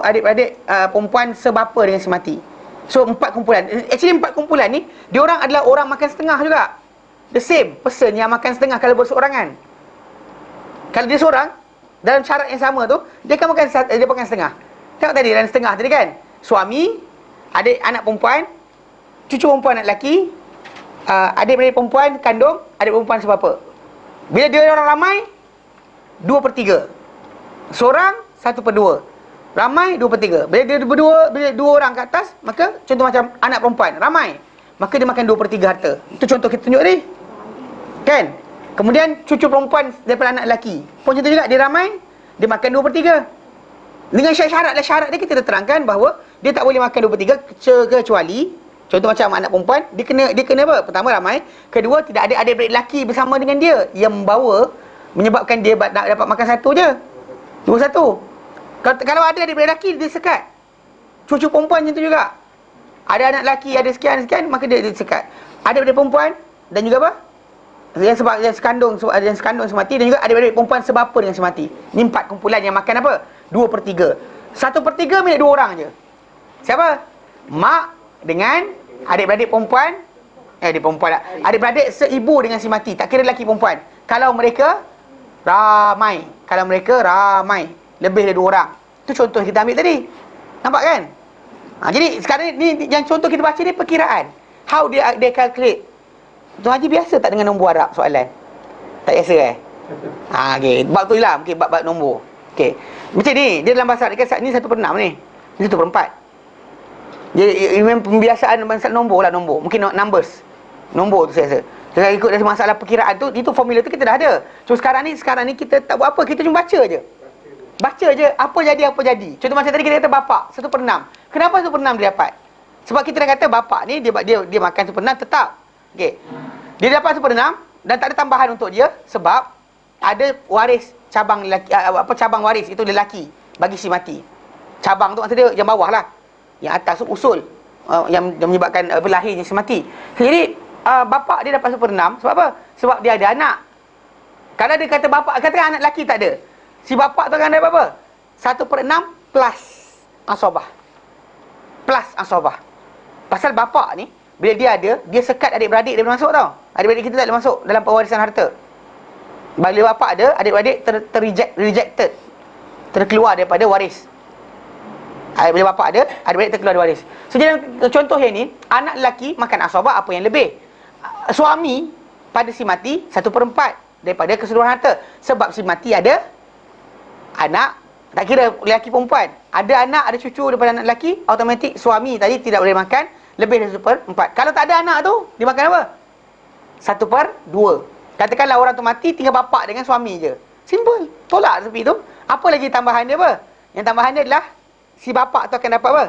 adik-beradik perempuan sebapa dengan si mati. So 4 kumpulan. Actually 4 kumpulan ni dia orang adalah orang makan setengah juga. The same person yang makan setengah kalau berseorangan. Kalau dia seorang dalam syarat yang sama tu, dia akan makan setengah. Tengok tadi dalam setengah tadi kan. Suami, anak perempuan, cucu perempuan anak lelaki, adik-beradik perempuan kandung, adik perempuan sebapa. Bila dia orang ramai, 2/3. Seorang 1/2. Ramai 2/3. Bila dia bila 2 orang kat atas, maka contoh macam anak perempuan ramai, maka dia makan 2/3 harta. Itu contoh kita tunjuk ni. Kan? Kemudian cucu perempuan daripada anak lelaki pun contoh juga, dia ramai, dia makan 2/3. Dengan syarat dia kita dah terangkan bahawa dia tak boleh makan 2/3 kecuali contoh macam anak perempuan, dia kena apa? Pertama ramai, kedua tidak ada adik-beradik lelaki bersama dengan dia yang menyebabkan dia dapat makan satu je. 2/1. Kalau ada adik-beradik lelaki, dia sekat. Cucu perempuan macam tu juga. Ada anak lelaki, ada sekian, maka dia sekat. Adik-beradik perempuan dan juga apa? Yang sekandung semati, dan juga adik-beradik perempuan sebapa dengan semati. Ni 4 kumpulan yang makan apa? 2/3. 1/3 milik 2 orang je. Siapa? Mak dengan adik-beradik perempuan. Adik-beradik seibu dengan si mati. Tak kira lelaki perempuan. Kalau mereka ramai. Lebih dari 2 orang. Itu contoh kita ambil tadi. Nampak kan? Jadi sekarang ni yang contoh kita baca ni perkiraan. How they calculate. Tuan Haji biasa tak dengan nombor Arab soalan? Tak biasa okey. Bab tu lah, mungkin bab nombor. Okey. Macam ni, dia dalam bahasa Arab ni 1/6 ni. Ni 1/4. Jadi memang pembiasaan bahasa nombor lah, nombor. Mungkin numbers. Nombor tu saya rasa. Kalau ikut dari masalah perkiraan tu, itu formula tu kita dah ada. So sekarang ni kita tak buat apa, kita cuma baca je. Baca je apa jadi. Contoh macam tadi kita kata bapak 1/6. Kenapa 1/6 dia dapat? Sebab kita dah kata bapak ni dia makan 1/6 tetap. Okey. Dia dapat 1/6 dan tak ada tambahan untuk dia sebab ada waris cabang lelaki, cabang waris itu lelaki bagi si mati. Cabang tu maksud dia yang bawah lah. Yang atas tu usul yang menyebabkan berlahirnya si mati. Jadi bapak dia dapat 1/6 sebab apa? Sebab dia ada anak. Kalau dia kata bapak, katakan anak lelaki tak ada, si bapak tu akan ada apa? 1/6 plus asabah. Plus asabah. Pasal bapak ni bila dia sekat adik-beradik dia boleh masuk tau. Adik-beradik kita tak boleh masuk dalam pewarisan harta. Bila bapak ada, adik-beradik rejected. Terkeluar daripada waris. Bila bapak ada, adik-beradik terkeluar dari waris. So dalam contoh yang ni, anak lelaki makan asabah apa yang lebih. Suami pada si mati 1/4 daripada keseluruhan harta. Sebab si mati ada anak, tak kira lelaki perempuan. Ada anak, ada cucu daripada anak lelaki, automatik suami tadi tidak boleh makan lebih dari 1/4. Kalau tak ada anak tu, dia makan apa? 1/2. Katakanlah orang tu mati, tinggal bapak dengan suami je. Simple. Tolak tepi tu. Apa lagi tambahan dia apa? Yang tambahan dia adalah si bapak tu akan dapat apa?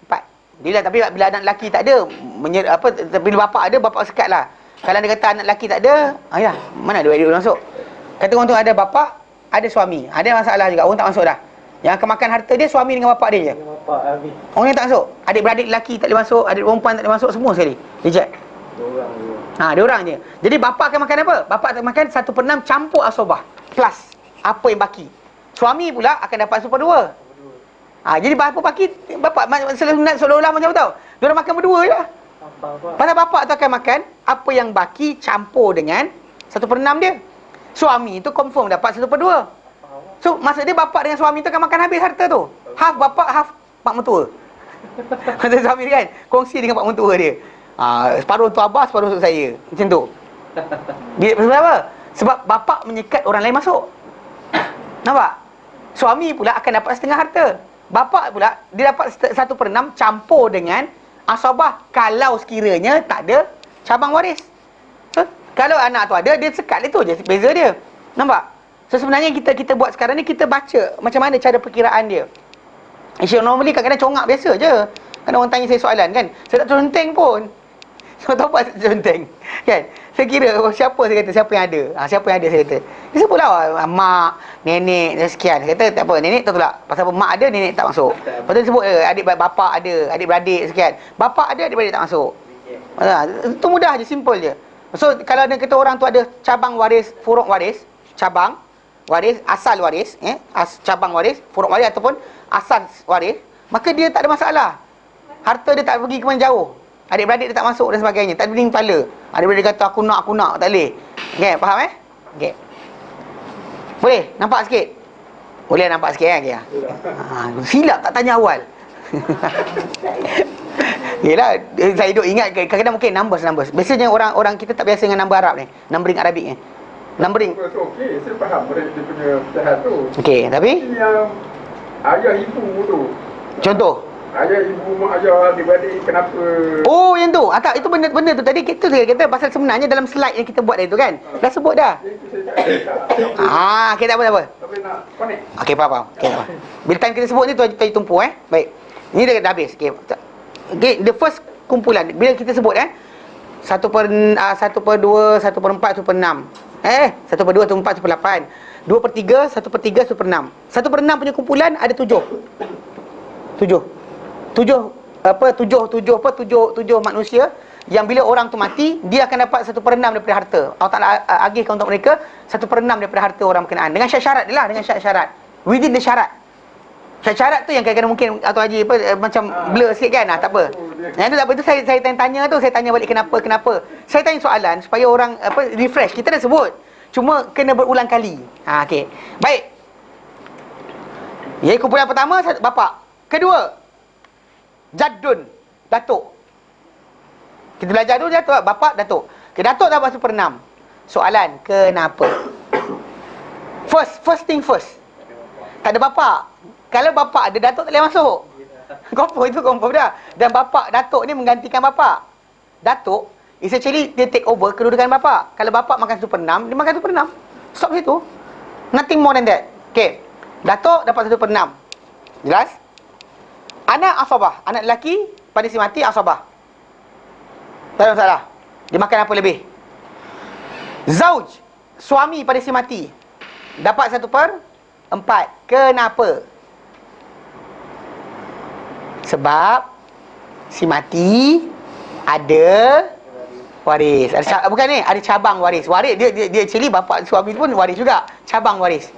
4. Bila anak lelaki tak ada, bila bapak ada, bapak sekat lah. Kalau dia kata anak lelaki tak ada, ya, mana ada adik masuk? Kata orang tu ada bapa, ada suami. Ada masalah juga, orang tak masuk dah. Yang akan makan harta dia suami dengan bapa dia je. Dengan bapak habis. Orang yang tak masuk. Adik-beradik lelaki tak boleh masuk, adik perempuan tak boleh masuk, semua sekali. Reject. Orang je. Dia orang je. Jadi bapa akan makan apa? Bapa akan makan 1/6 campur asobah plus apa yang baki. Suami pula akan dapat 1/2. Jadi bapa baki, bapa seolah-olah macam tahu. Dia orang makan berdua je. Pasal bapa tu akan makan apa yang baki campur dengan 1/6 dia. Suami tu confirm dapat 1/2. So maksud dia bapa dengan suami tu akan makan habis harta tu. Half bapa, half pak mentua. Maksud suami dia kan kongsi dengan pak mentua dia. Separuh untuk abah, separuh untuk saya. Macam tu. Sebab apa? Sebab bapa menyekat orang lain masuk. Nampak? Suami pula akan dapat setengah harta. Bapa pula dia dapat 1/6 campur dengan asabah kalau sekiranya tak ada cabang waris. So, kalau anak tu ada, dia sekat itu je beza dia. Nampak? So sebenarnya kita buat sekarang ni, kita baca macam mana cara perkiraan dia. Normally kadang-kadang congak biasa je. Kadang orang tanya saya soalan kan, saya tak conteng pun. Saya tahu apa saya conteng kan. Saya kira siapa saya kata, siapa yang ada. Siapa yang ada saya kata. Dia sebutlah mak, nenek dan sekian. Saya kata tak apa, nenek tak tolak. Pasal apa mak ada, nenek tak masuk. Lepas tu dia sebut adik bapa ada, adik-beradik sekian. Bapa ada, adik-beradik tak masuk. Itu mudah je, simple je. So kalau ada kata orang tu ada cabang waris, furuk waris, cabang waris, asal waris, cabang waris, furuk waris ataupun asal waris, maka dia tak ada masalah. Harta dia tak pergi ke mana jauh. Adik-beradik dia tak masuk dan sebagainya. Tak berding kepala. Adik-beradik dia kata aku nak, tak boleh. Okay, faham Okay. Boleh? Nampak sikit? Boleh nampak sikit kan? Silap tak tanya awal. Yelah, saya duduk ingat kadang-kadang mungkin numbers. Biasanya orang kita tak biasa dengan number Arab ni. Numbering Arabik ni. Numbering. Okey, saya faham dia punya pecahan tu. Okey, tapi yang ayah ibu tu. Contoh. Ayah ibu mak ayah adik-beradik kenapa? Oh, yang tu. Tak, itu benda tu tadi kita kata pasal sebenarnya dalam slide yang kita buat tadi tu kan. Dah sebut dah. Okey, tak apa. Tapi nak connect. Okey, faham. Okey, faham. Bila time kita sebut ni tu tadi tumpu Baik. Ini dah habis. Okey. Okay, the first kumpulan bila kita sebut 1/2, 1/4, 1/6. 1/2, 1/4, 1/8. 2/3, 1/3, 1/6. 1/6 punya kumpulan ada 7 manusia yang bila orang tu mati, dia akan dapat 1/6 daripada harta. Allah Ta'ala agihkan untuk mereka 1/6 daripada harta orang berkenaan. Dengan syarat dia lah, dengan syarat. Within the syarat. Syarat tu yang kadang-kadang mungkin Atau Haji macam blur sikit kan. Tak apa. Yang tu tak apa, itu saya tanya tu, saya tanya balik kenapa. Saya tanya soalan supaya orang refresh. Kita dah sebut, cuma kena berulang kali. Okey. Baik. Jadi kumpulan pertama bapa. Kedua, jaddun, datuk. Kita belajar dulu datuk, bapa, datuk. Okay, datuk dapat 1/6. Soalan, kenapa? First thing first. Tak ada bapa. Kalau bapa ada, datuk tak boleh masuk. Confirm dah. Dan bapa, datuk ni menggantikan bapa. Datuk is actually dia take over kedudukan bapa. Kalau bapa makan 1/6, dia makan 1/6. Stop situ. Nothing more than that. Okay. Datuk dapat 1/6. Jelas? Anak asabah, anak lelaki pada si mati asabah. Tak ada masalah. Dia makan apa lebih? Zauj, suami pada si mati, dapat 1/4. Kenapa? Sebab si mati ada waris. Bukan ni, ada cabang waris. Waris dia actually bapa suami pun waris juga, cabang waris.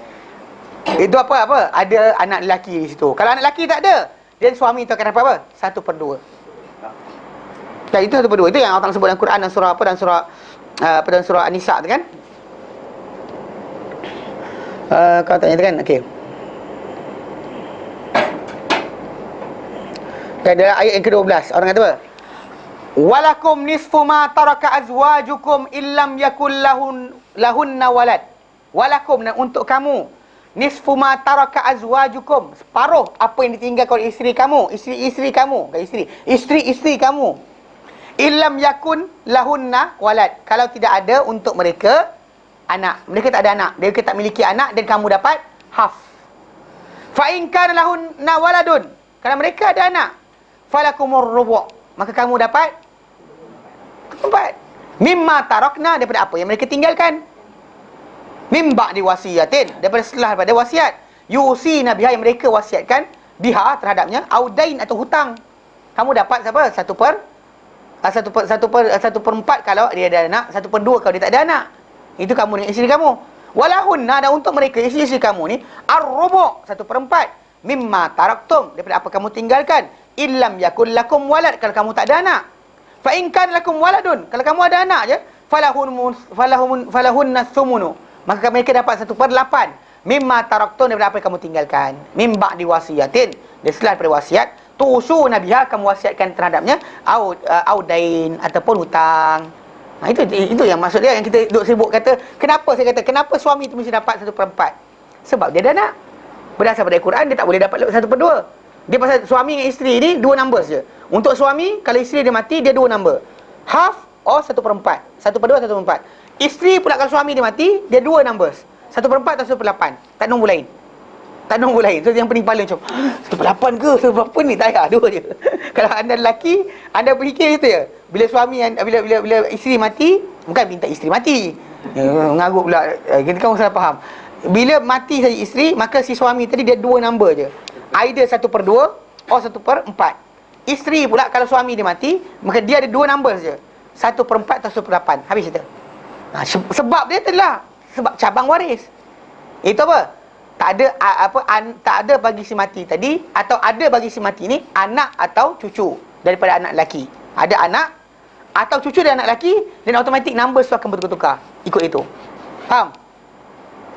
Itu apa? Ada anak lelaki di situ. Kalau anak lelaki tak ada, then suami tu akan dapat apa? 1/2. Dan itu 1/2. Itu yang Allah sebut dalam Quran dan surah dan surah An-Nisa tu kan? Kau tanya tu kan? Okey. Dalam ayat yang ke-12 orang kata apa? Walakum nisfu ma taraka azwajukum illam yakul lahunna walad. Walakum, dan untuk kamu, nisfu ma taraka azwajukum, separuh apa yang ditinggalkan oleh isteri kamu, isteri kamu, bukan isteri kamu. Illam yakun lahunna walad, kalau tidak ada untuk mereka anak. Mereka tak ada anak, mereka tak miliki anak, dan kamu dapat half. Fa in kana lahunna waladun, kalau mereka ada anak, falakumur rubu', maka kamu dapat 4. Mimma tarakna, daripada apa yang mereka tinggalkan. Mim ba'di wasiyatin, daripada setelah pada wasiat. Yusina biha, yang mereka wasiatkan biha terhadapnya, audain atau hutang. Kamu dapat siapa? 1/4 kalau dia ada anak, 1/2 kalau dia tak ada anak. Itu kamu dengan isteri kamu. Walahunna, dan untuk mereka isteri kamu ni ar-rubu', 1/4 mimma taraktum, daripada apa kamu tinggalkan. Illam yakul lakum walad, kalau kamu tak ada anak. Fa in kan lakum waladun, kalau kamu ada anak je, falahunna thumunu, maka mereka dapat 1/8 mimma taraktum, daripada apa yang kamu tinggalkan. Mim ba'di wasiyatin, dia setelah daripada wasiat, tusuna biha, kamu wasiatkan terhadapnya, audain ataupun hutang. Itu yang maksud dia, yang kita duk sibuk kata, kenapa saya kata kenapa suami tu mesti dapat 1/4? Sebab dia ada anak. Berdasar pada Al-Quran, dia tak boleh dapat 1/2. Dia pasal suami dengan isteri ni 2 numbers je. Untuk suami, kalau isteri dia mati, dia 2 number. Half or 1/4. 1/2, 1/4. Isteri pula kalau suami dia mati, dia 2 numbers. 1/4 atau 1/8. Tak nombor lain. Tak nombor lain. So yang pening kepala macam 1/8 ke? 1/berapa ni? Tak payah, 2 je. Kalau anda lelaki, anda berfikir itu ya. Bila suami, bila isteri mati, bukan minta isteri mati. Mengarut pula. Kita kan salah faham. Bila mati saja isteri, maka si suami tadi dia 2 number je. Either 1/2 or 1/4. Isteri pula kalau suami dia mati, maka dia ada 2 number je. 1/4 atau 1/8. Habis cerita. Sebab dia adalah sebab cabang waris. Itu apa? Tak ada bagi si mati tadi, atau ada bagi si mati ni anak atau cucu daripada anak lelaki. Ada anak atau cucu dari anak lelaki, dan automatik numbers tu akan bertukar-tukar ikut itu. Faham?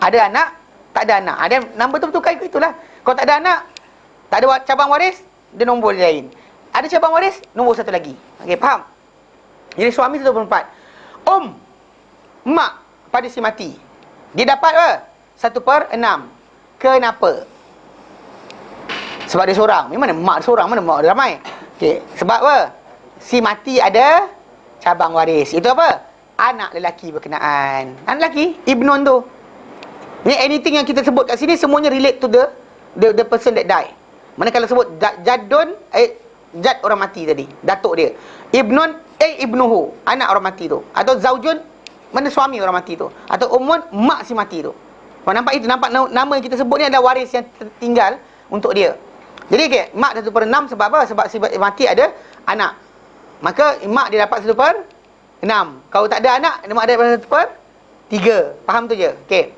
Ada anak, tak ada anak. Ada number tu bertukar ikut itulah. Kalau tak ada anak, tak ada cabang waris, dia nombor lain. Ada cabang waris, nombor satu lagi. Okey, faham? Jadi suami 1/4. Mak pada si mati, dia dapat apa? 1/6. Kenapa? Sebab dia seorang. Memang mana mak dia seorang, mana mak dia ramai. Okey, sebab apa? Si mati ada cabang waris. Itu apa? Anak lelaki berkenaan. Anak lelaki, ibnun tu. Ni anything yang kita sebut kat sini semuanya relate to the person that die. Mana kalau sebut jadun, jad orang mati tadi, datuk dia. Ibnun, ibnuhu, anak orang mati tu. Atau zaujun, mana suami orang mati tu. Atau ummun, mak si mati tu. Nampak itu? Nampak nama yang kita sebut ni adalah waris yang tertinggal untuk dia. Jadi okay, mak 1/6 sebab apa? Sebab si mati ada anak. Maka mak dia dapat 1/6. Kalau tak ada anak, mak dia dapat 1/3. Faham tu je? Okey.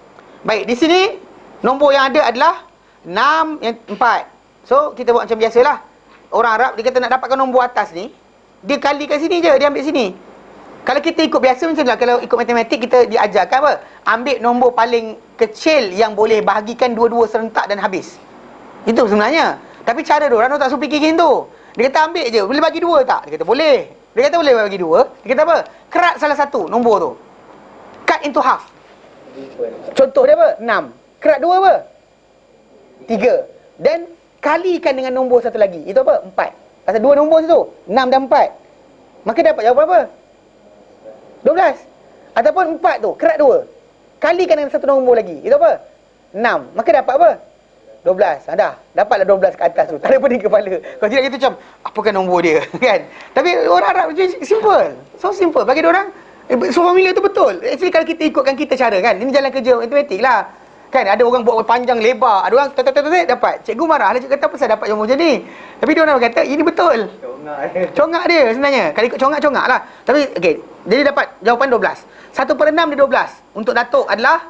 Baik, di sini nombor yang ada adalah 6 yang 4. So kita buat macam biasalah. Orang Arab dia kata nak dapatkan nombor atas ni, dia kali kat sini je, dia ambil sini. Kalau kita ikut biasa macam lah, kalau ikut matematik kita diajarkan apa? Ambil nombor paling kecil yang boleh bahagikan dua-dua serentak dan habis. Itu sebenarnya. Tapi cara diorang tak suruh fikir gitu. Dia kata ambil je, boleh bagi 2 tak? Dia kata boleh. Dia kata boleh bagi 2. Dia kata apa? Kerat salah satu nombor tu. Cut into half. Contoh dia apa? 6. Kerat 2 apa? 3. Dan kalikan dengan nombor satu lagi. Itu apa? 4. Pasal 2 nombor situ, 6 dan 4. Maka dapat jawapan apa? 12. Ataupun 4 tu, kerat 2. Kalikan dengan satu nombor lagi. Itu apa? 6. Maka dapat apa? 12. Dah. Dapatlah 12 ke atas tu. Tak ada pening kepala. Kalau tidak kita macam, apakah nombor dia? Kan? Tapi orang Arab macam simple. So simple. Bagi diorang, formula tu betul. Actually kalau kita ikutkan kita cara kan, ini jalan kerja matematik lah. Kan ada orang buat panjang lebar, ada orang dapat. Cikgu marah lah, cikgu kata apa saya dapat nombor macam ni. Tapi dia orang kata ini betul. Congak dia sebenarnya. Kalau ikut congak lah. Tapi okey, jadi dapat jawapan 12. 1/6 dia 12. Untuk datuk adalah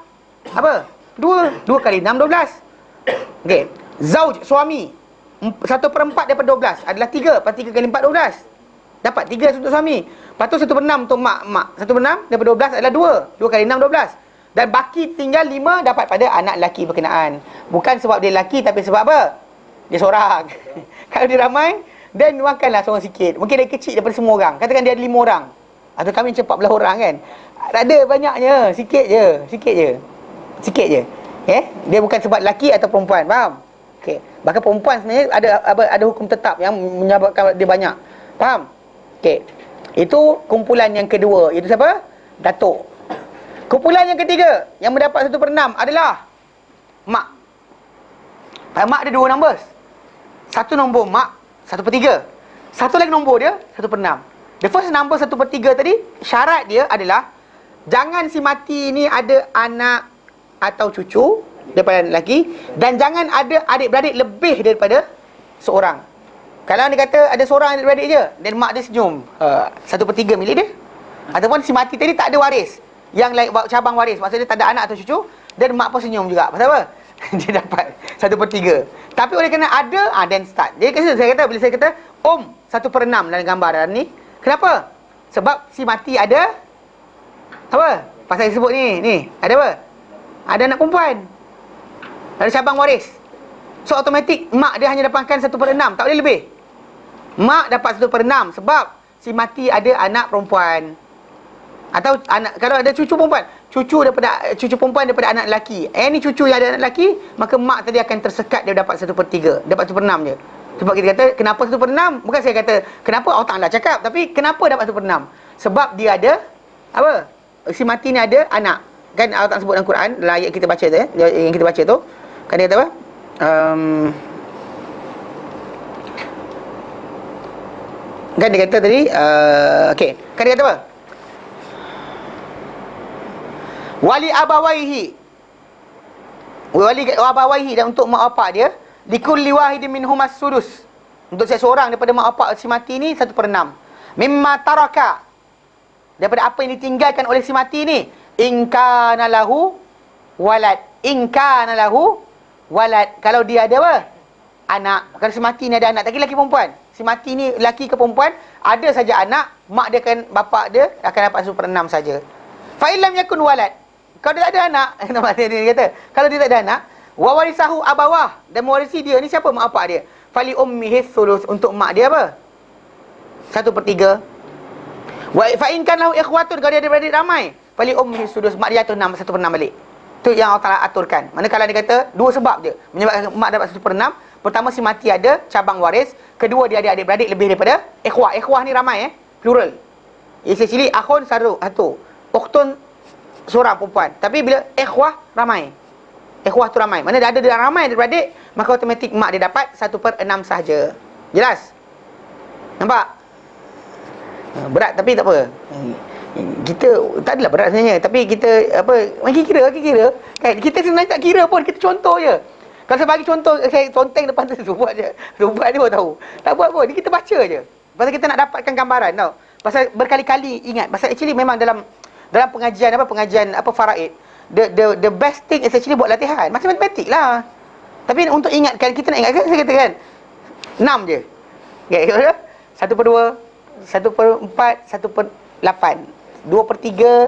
apa? 2. 2 kali 6 12. Okey. Zauj suami 1/4 daripada 12 adalah 3. Lepas 3 kali 4 12. Dapat 3 untuk suami. Lepas tu 1/6 untuk mak. 1/6 daripada 12 adalah 2. 2 kali 6 12. Dan baki tinggal 5 dapat pada anak lelaki berkenaan. Bukan sebab dia lelaki, tapi sebab apa? Dia seorang. Kalau dia ramai, dan makanlah seorang sikit. Mungkin dia kecil daripada semua orang. Katakan dia ada 5 orang. Atau kami macam 14 orang kan. Tak ada banyaknya. Sikit je. Sikit je. Dia bukan sebab lelaki atau perempuan. Faham? Okay. Bahkan perempuan sebenarnya ada hukum tetap yang menyebabkan dia banyak. Faham? Okay. Itu kumpulan yang kedua. Itu siapa? Datuk. Kumpulan yang ketiga yang mendapat 1/6 adalah mak. Mak ada 2 numbers. Satu nombor mak, 1/3. Satu lagi nombor dia 1/6. The first number 1/3 tadi, syarat dia adalah jangan si mati ni ada anak atau cucu daripada anak lelaki, dan jangan ada adik-beradik lebih daripada seorang. Kalau dia kata ada seorang adik-beradik je, dan mak dia senyum, 1/3 milik dia. Ataupun si mati tadi tak ada waris, yang lain cabang waris, maksudnya tak ada anak atau cucu, dan mak pun senyum juga. Pasal apa? Dia dapat 1/3. Tapi oleh kerana ada, then start. Jadi saya kata, bila saya kata 1/6 dalam gambar ni, kenapa? Sebab si mati ada apa? Pasal saya sebut ni ada apa? Ada anak perempuan, ada cabang waris. So automatik mak dia hanya dapatkan 1/6, tak boleh lebih. Mak dapat 1/6 sebab si mati ada anak perempuan. Atau anak, kalau ada cucu perempuan, cucu perempuan daripada anak lelaki. Ni cucu yang ada anak lelaki, maka mak tadi akan tersekat, dia dapat 1/3, dapat 1/6 je. Sebab kita kata kenapa 1/6? Bukan saya kata kenapa Allah Taala cakap, tapi kenapa dapat 1/6? Sebab dia ada apa? Si mati ni ada anak. Kan Allah Taala sebut dalam Quran, dalam ayat kita baca tu yang kita baca tu, kan dia kata apa? Kan dia kata tadi okey, kan dia kata apa? Wali abawaihi, dan untuk mak bapak dia, likulli wahidin minhumas sudus, untuk seseorang daripada mak bapak si mati ni 1/6. Mimma taraka, daripada apa yang ditinggalkan oleh si mati ni, in kana lahu walad. Kalau dia ada apa? Anak. Kalau si mati ni ada anak, tak kira lelaki perempuan. Si mati ni lelaki ke perempuan, ada saja anak, mak dia akan, bapak dia akan dapat 1/6 saja. Fa illam yakun walad, kalau dia tak ada anak, dia kata, kalau dia tak ada anak, wa warisahu abawah, dan mewarisi dia ni siapa? Mak bapak dia. Fali ummihi thuluth, untuk mak dia apa? 1/3. Wa fa in kan lahu ikhwatun, kalau dia ada beradik ramai, fali ummihi thuluth, mak dia atur 1/6 balik. Tu yang Allah Taala aturkan. Manakala dia kata dua sebab je menyebabkan mak dapat 1/6. Pertama, si mati ada cabang waris. Kedua, dia ada adik-beradik lebih daripada ikhwah. Ikhwah ni ramai plural. Actually akhun satu, ukhtun seorang perempuan. Tapi bila ikhwah ramai, ikhwah tu ramai, mana ada ramai adik-beradik, maka automatik mak dia dapat 1/6 sahaja. Jelas? Nampak? Berat tapi tak apa. Kita tak adalah berat sebenarnya, tapi kita apa, makin kira kan, kita sebenarnya tak kira pun, kita contoh je. Kalau saya bagi contoh, saya conteng depan tu, buat je, buat dia baru tahu. Tak buat pun, kita baca je. Pasal kita nak dapatkan gambaran tau. Pasal berkali-kali ingat, pasal actually memang dalam pengajian faraid, the best thing is actually buat latihan macam matematik lah. Tapi untuk ingatkan, kita nak ingatkan, saya katakan 6 je. Okay, 1/2, 1/4, 1/8, 2/3,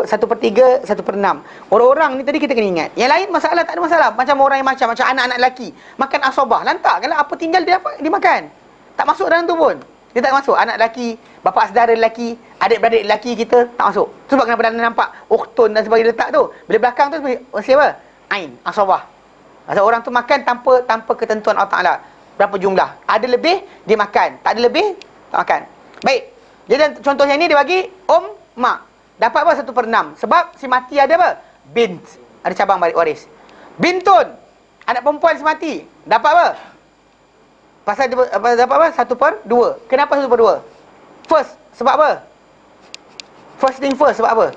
1/3, 1/6. Orang-orang ni tadi kita kena ingat. Yang lain masalah tak ada masalah. Macam orang yang macam anak-anak lelaki makan asobah, lantak kalau apa tinggal dia makan. Tak masuk dalam tu pun. Dia tak masuk. Anak lelaki, bapa saudara lelaki, adik-beradik lelaki kita tak masuk. Sebab kenapa anda nampak ukhtun dan sebagainya letak tu. Bila belakang tu mesti apa? Ain, asobah. Maksud orang tu makan tanpa ketentuan Allah Taala. Berapa jumlah? Ada lebih dia makan, tak ada lebih tak makan. Baik. Jadi contohnya ni dia bagi mak. Dapat apa? 1/6. Sebab si mati ada apa? Bint. Ada cabang waris. Bintun, anak perempuan si mati, dapat apa? Pasal dia dapat apa? 1/2. Kenapa 1/2? First, sebab apa? First thing first, sebab apa?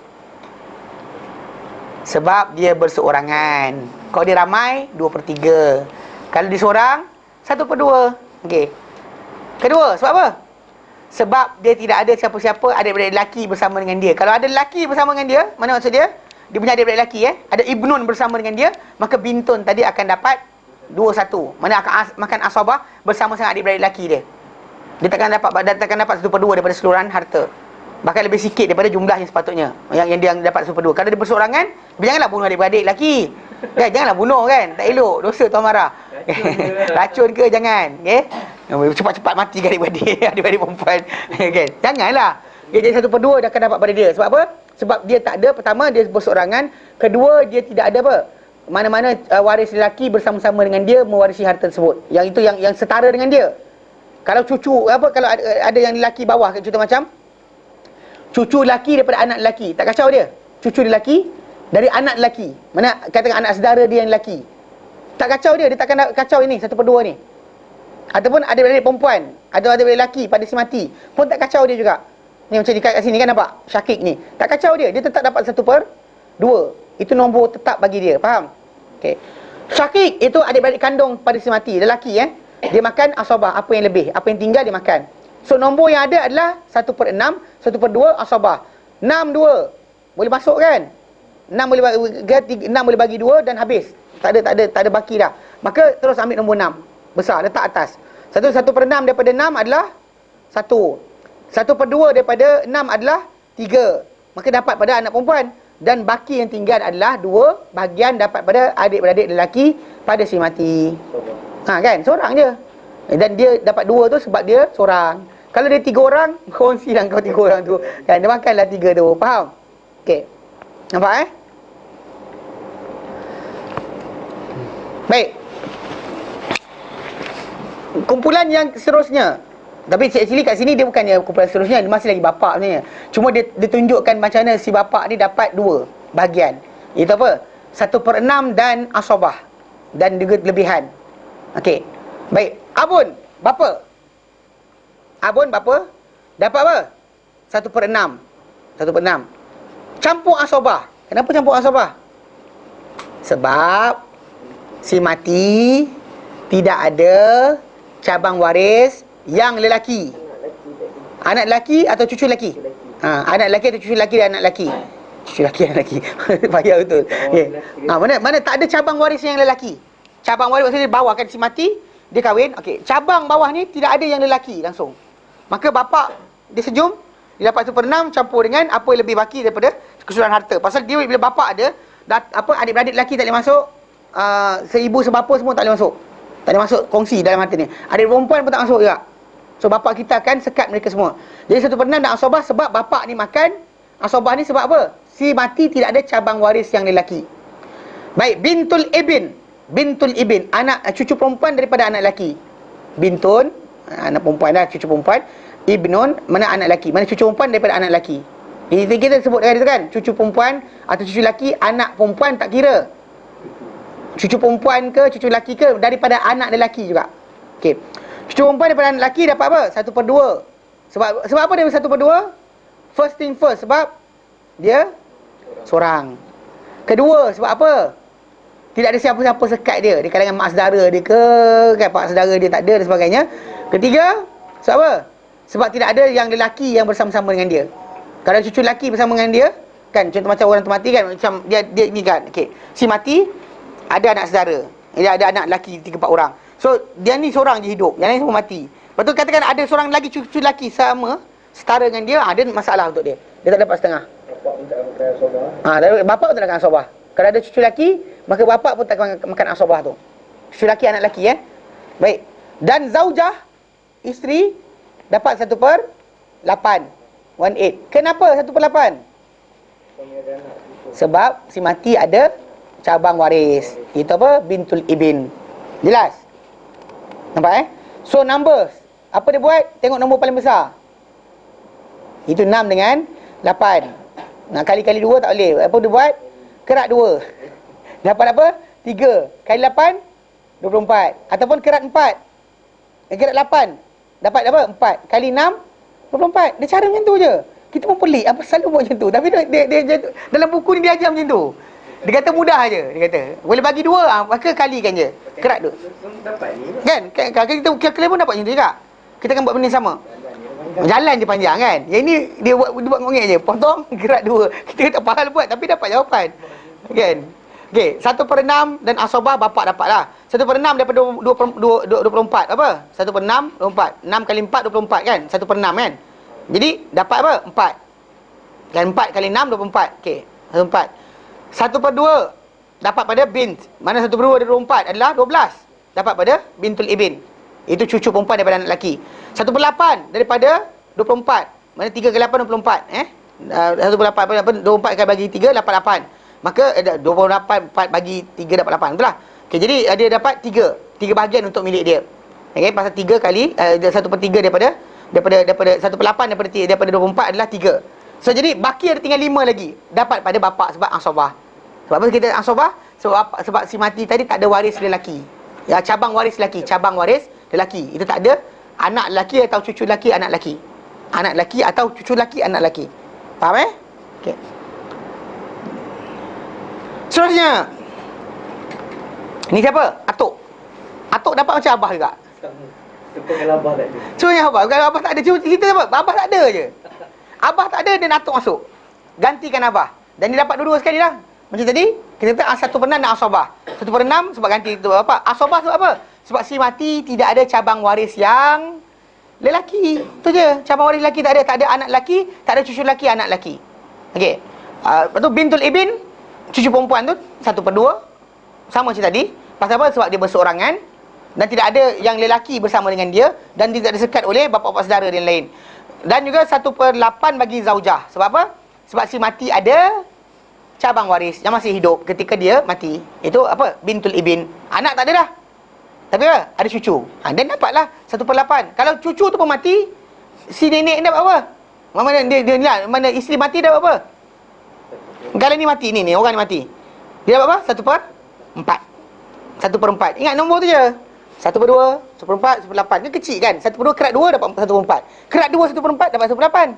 Sebab dia berseorangan. Kalau dia ramai, 2/3. Kalau dia seorang, 1/2. Okey. Kedua, sebab apa? Sebab dia tidak ada siapa-siapa adik-beradik lelaki bersama dengan dia. Kalau ada lelaki bersama dengan dia, mana maksud dia? Dia punya adik-beradik lelaki ada ibnun bersama dengan dia, maka bintun tadi akan dapat 2/1. Mana akan makan asabah bersama dengan adik-beradik lelaki dia. Dia takkan dapat 1/2 daripada seluruhan harta. Bahkan lebih sikit daripada jumlah yang sepatutnya. Yang dia dapat 1/2. Kalau dia berseorangan, janganlah bunuh adik-beradik lelaki. Janganlah bunuh kan. Tak elok, dosa Tuan marah. Racun ke jangan, okey. Cepat-cepat mati kan adik-beradik perempuan. Kan? Janganlah. Jadi 1/2 dia akan dapat pada dia. Sebab apa? Sebab dia tak ada, pertama dia berseorangan, kedua dia tidak ada apa? Mana-mana waris lelaki bersama-sama dengan dia mewarisi harta tersebut. Yang itu yang setara dengan dia. Kalau cucu kalau ada yang lelaki bawah, contoh macam cucu lelaki daripada anak lelaki, tak kacau dia. Cucu lelaki dari anak lelaki. Mana katakan anak saudara dia yang lelaki. Tak kacau dia takkan kacau ini 1/2 ni. ataupun adik-beradik perempuan atau adik-beradik lelaki pada si mati, pun tak kacau dia juga. Ni macam dekat kat sini kan nampak? Syakik ni. Tak kacau dia tetap dapat 1/2. Itu nombor tetap bagi dia, faham? Okey. Syakik itu adik-beradik kandung pada si mati, lelaki Dia makan asabah, apa yang lebih, apa yang tinggal dia makan. So nombor yang ada adalah 1/6, 1/2 asabah. 6/2. Boleh masuk kan? 6 boleh bagi 2 dan habis. Tak ada baki dah. Maka terus ambil nombor 6. Besar, letak atas. 1/6 daripada 6 adalah 1. 1/2 daripada 6 adalah 3. Maka dapat pada anak perempuan. Dan baki yang tinggal adalah 2 bahagian dapat pada adik-beradik lelaki pada si mati. Kan? Seorang je. Dan dia dapat 2 tu sebab dia seorang. Kalau dia 3 orang, kongsi lah kau 3 orang tu. Kan? Dia makanlah 3 tu. Faham? Okey. Nampak Baik. Kumpulan yang seterusnya. Tapi actually kat sini dia bukannya kumpulan seterusnya, dia masih lagi bapa sebenarnya. Cuma dia tunjukkan macam mana si bapa ni dapat 2 bahagian. Itu apa? 1/6 dan asabah. Dan juga lebihan. Okey. Baik. Abun, bapa. Abun bapa dapat apa? 1/6. 1/6. Campur asabah. Kenapa campur asabah? Sebab si mati tidak ada cabang waris yang lelaki. Anak lelaki atau cucu lelaki? Anak lelaki atau cucu lelaki dan anak lelaki. Cucu lelaki dan lelaki. Payah betul. Okay. Mana tak ada cabang waris yang lelaki. Cabang waris maksudnya bawah kan si mati, dia kahwin. Okey, cabang bawah ni tidak ada yang lelaki langsung. Maka bapa dia sejum, dia dapat 1/6 campur dengan apa yang lebih baki daripada keseluruhan harta. Pasal dia bila bapa ada, adik-beradik lelaki tak boleh masuk, seibu sebapa semua tak boleh masuk. Tak boleh masuk kongsi dalam harta ni. Adik perempuan pun tak masuk juga. So bapa kita akan sekat mereka semua. Jadi 1/6 dan asabah sebab bapa ni makan. Asabah ni sebab apa? Si mati tidak ada cabang waris yang lelaki. Baik, bintul ibn. Bintul ibn, anak cucu perempuan daripada anak lelaki. Bintun, anak perempuan dah, cucu perempuan. Ibnun, mana anak lelaki, mana cucu perempuan daripada anak lelaki. Ini kita sebut kan, cucu perempuan atau cucu lelaki, anak perempuan tak kira. Cucu perempuan ke, cucu lelaki ke, daripada anak lelaki juga. Okey. Cucu perempuan daripada anak lelaki dapat apa? 1/2. Sebab apa dia 1/2? First thing first, sebab dia seorang. Kedua, sebab apa? Tidak ada siapa-siapa sekat dia. Di kalangan mak saudara dia ke, kan pak saudara dia tak ada dan sebagainya. Ketiga, sebab apa? Sebab tidak ada yang lelaki yang bersama-sama dengan dia. Kalau cucu lelaki bersama dengan dia, kan contoh macam orang tu mati kan, macam dia ni kan. Okey. Si mati ada anak saudara. Dia ada anak lelaki 3-4 orang. So dia ni seorang je hidup, yang lain semua mati. Lepas tu katakan ada seorang lagi cucu lelaki sama setara dengan dia, ada masalah untuk dia. Dia tak dapat setengah. Bapak pun tak makan asabah. Bapak pun tak makan asabah. Kalau ada cucu lelaki, maka bapak pun tak makan asabah tu. Cucu lelaki, anak lelaki Baik. Dan zaujah, isteri dapat 1/8. 1/8. Kenapa 1/8? Sebab si mati ada cabang waris. Itu apa? Bintul ibn. Jelas? Nampak So numbers, apa dia buat? Tengok nombor paling besar. Itu 6 dengan 8. Kali-kali 2 tak boleh. Apa dia buat? Kerat 2. Dapat apa? 3. Kali 8, 24. Ataupun kerat 4. Kerat 8. Dapat apa? 4. Kali 6, 24. Dia cara macam tu je. Kita pun pelik. Apa selalu buat macam tu. Tapi dia dalam buku ni dia ajar macam tu. Dia kata mudah je. Dia kata boleh bagi 2, maka kalikan je. Kerat 2. Dapat ni. Kan? Kita kalkulasi pun dapat macam tu juga. Kita akan buat benda yang sama. Jalan je panjang kan. Yang ni dia buat ngongek je. Potong kerat 2. Kita tak faham buat tapi dapat jawapan. Kan? Okey, 1/6 dan asabah bapak dapat lah. 1/6 daripada 24 apa? 1/6 24. 6 kali 4 24 kan? 1/6 kan? Jadi dapat apa? 4. Dan 4 kali 6 24. Okey, 1/4. 1/2 dapat pada bint. Mana 1/2 dari 24 adalah 12. Dapat pada bintul ibn. Itu cucu perempuan daripada anak lelaki. 1/8 daripada 24. Mana 3 kali 8 24 1/8 24 kali bagi 3 dapat 8. Maka 28 4 bagi 3 dapat 8. Betul lah. Okey, jadi dia dapat 3 bahagian untuk milik dia. Okey, pasal 3 kali 1/3 daripada 1/8 daripada 24 adalah 3. So jadi baki ada tinggal 5 lagi. Dapat pada bapa sebab asabah. Sebab apa kita asabah? Sebab si mati tadi tak ada waris lelaki. Ya, cabang waris lelaki, cabang waris lelaki. Itu tak ada anak lelaki atau cucu lelaki, anak lelaki. Anak lelaki atau cucu lelaki, anak lelaki. Faham Okey. Seterusnya. Ni siapa? Atuk. Atuk dapat macam abah juga. Kalau abah tak ada. Sebenarnya abah. Kalau abah tak ada, cerita apa? Abah tak ada je. Abah tak ada dan atuk masuk. Gantikan abah. Dan dia dapat dua-dua sekali lah. Macam tadi, kita kata 1/6 dan asabah. 1/6 sebab ganti itu apa? Asabah sebab apa? Sebab si mati tidak ada cabang waris yang lelaki. Itu je. Cabang waris lelaki tak ada. Tak ada anak lelaki, tak ada cucu lelaki, anak lelaki. Okey. Lepas tu bintul ibn, cucu perempuan tu 1/2. Sama macam tadi. Pasal apa? Sebab dia berseorangan dan tidak ada yang lelaki bersama dengan dia dan tidak disekat oleh bapa-bapa saudara dan lain. Dan juga 1/8 bagi zaujah. Sebab apa? Sebab si mati ada cabang waris yang masih hidup ketika dia mati. Itu apa? Bintul ibn. Anak tak ada dah. Tapi apa? Ada cucu. Dan dapatlah 1/8. Kalau cucu tu pun mati, si nenek ni dapat apa? Mana dia mana isteri mati dapat apa? Kalau ni mati ni orang ni mati. Dia dapat apa? 1/4. 1/4. Ingat nombor tu je. 1/2, 1/4, 1/8. Kan kecil kan? 1/2 kerat 2 dapat 1/4. Kerat 2 1/4 dapat 1/8.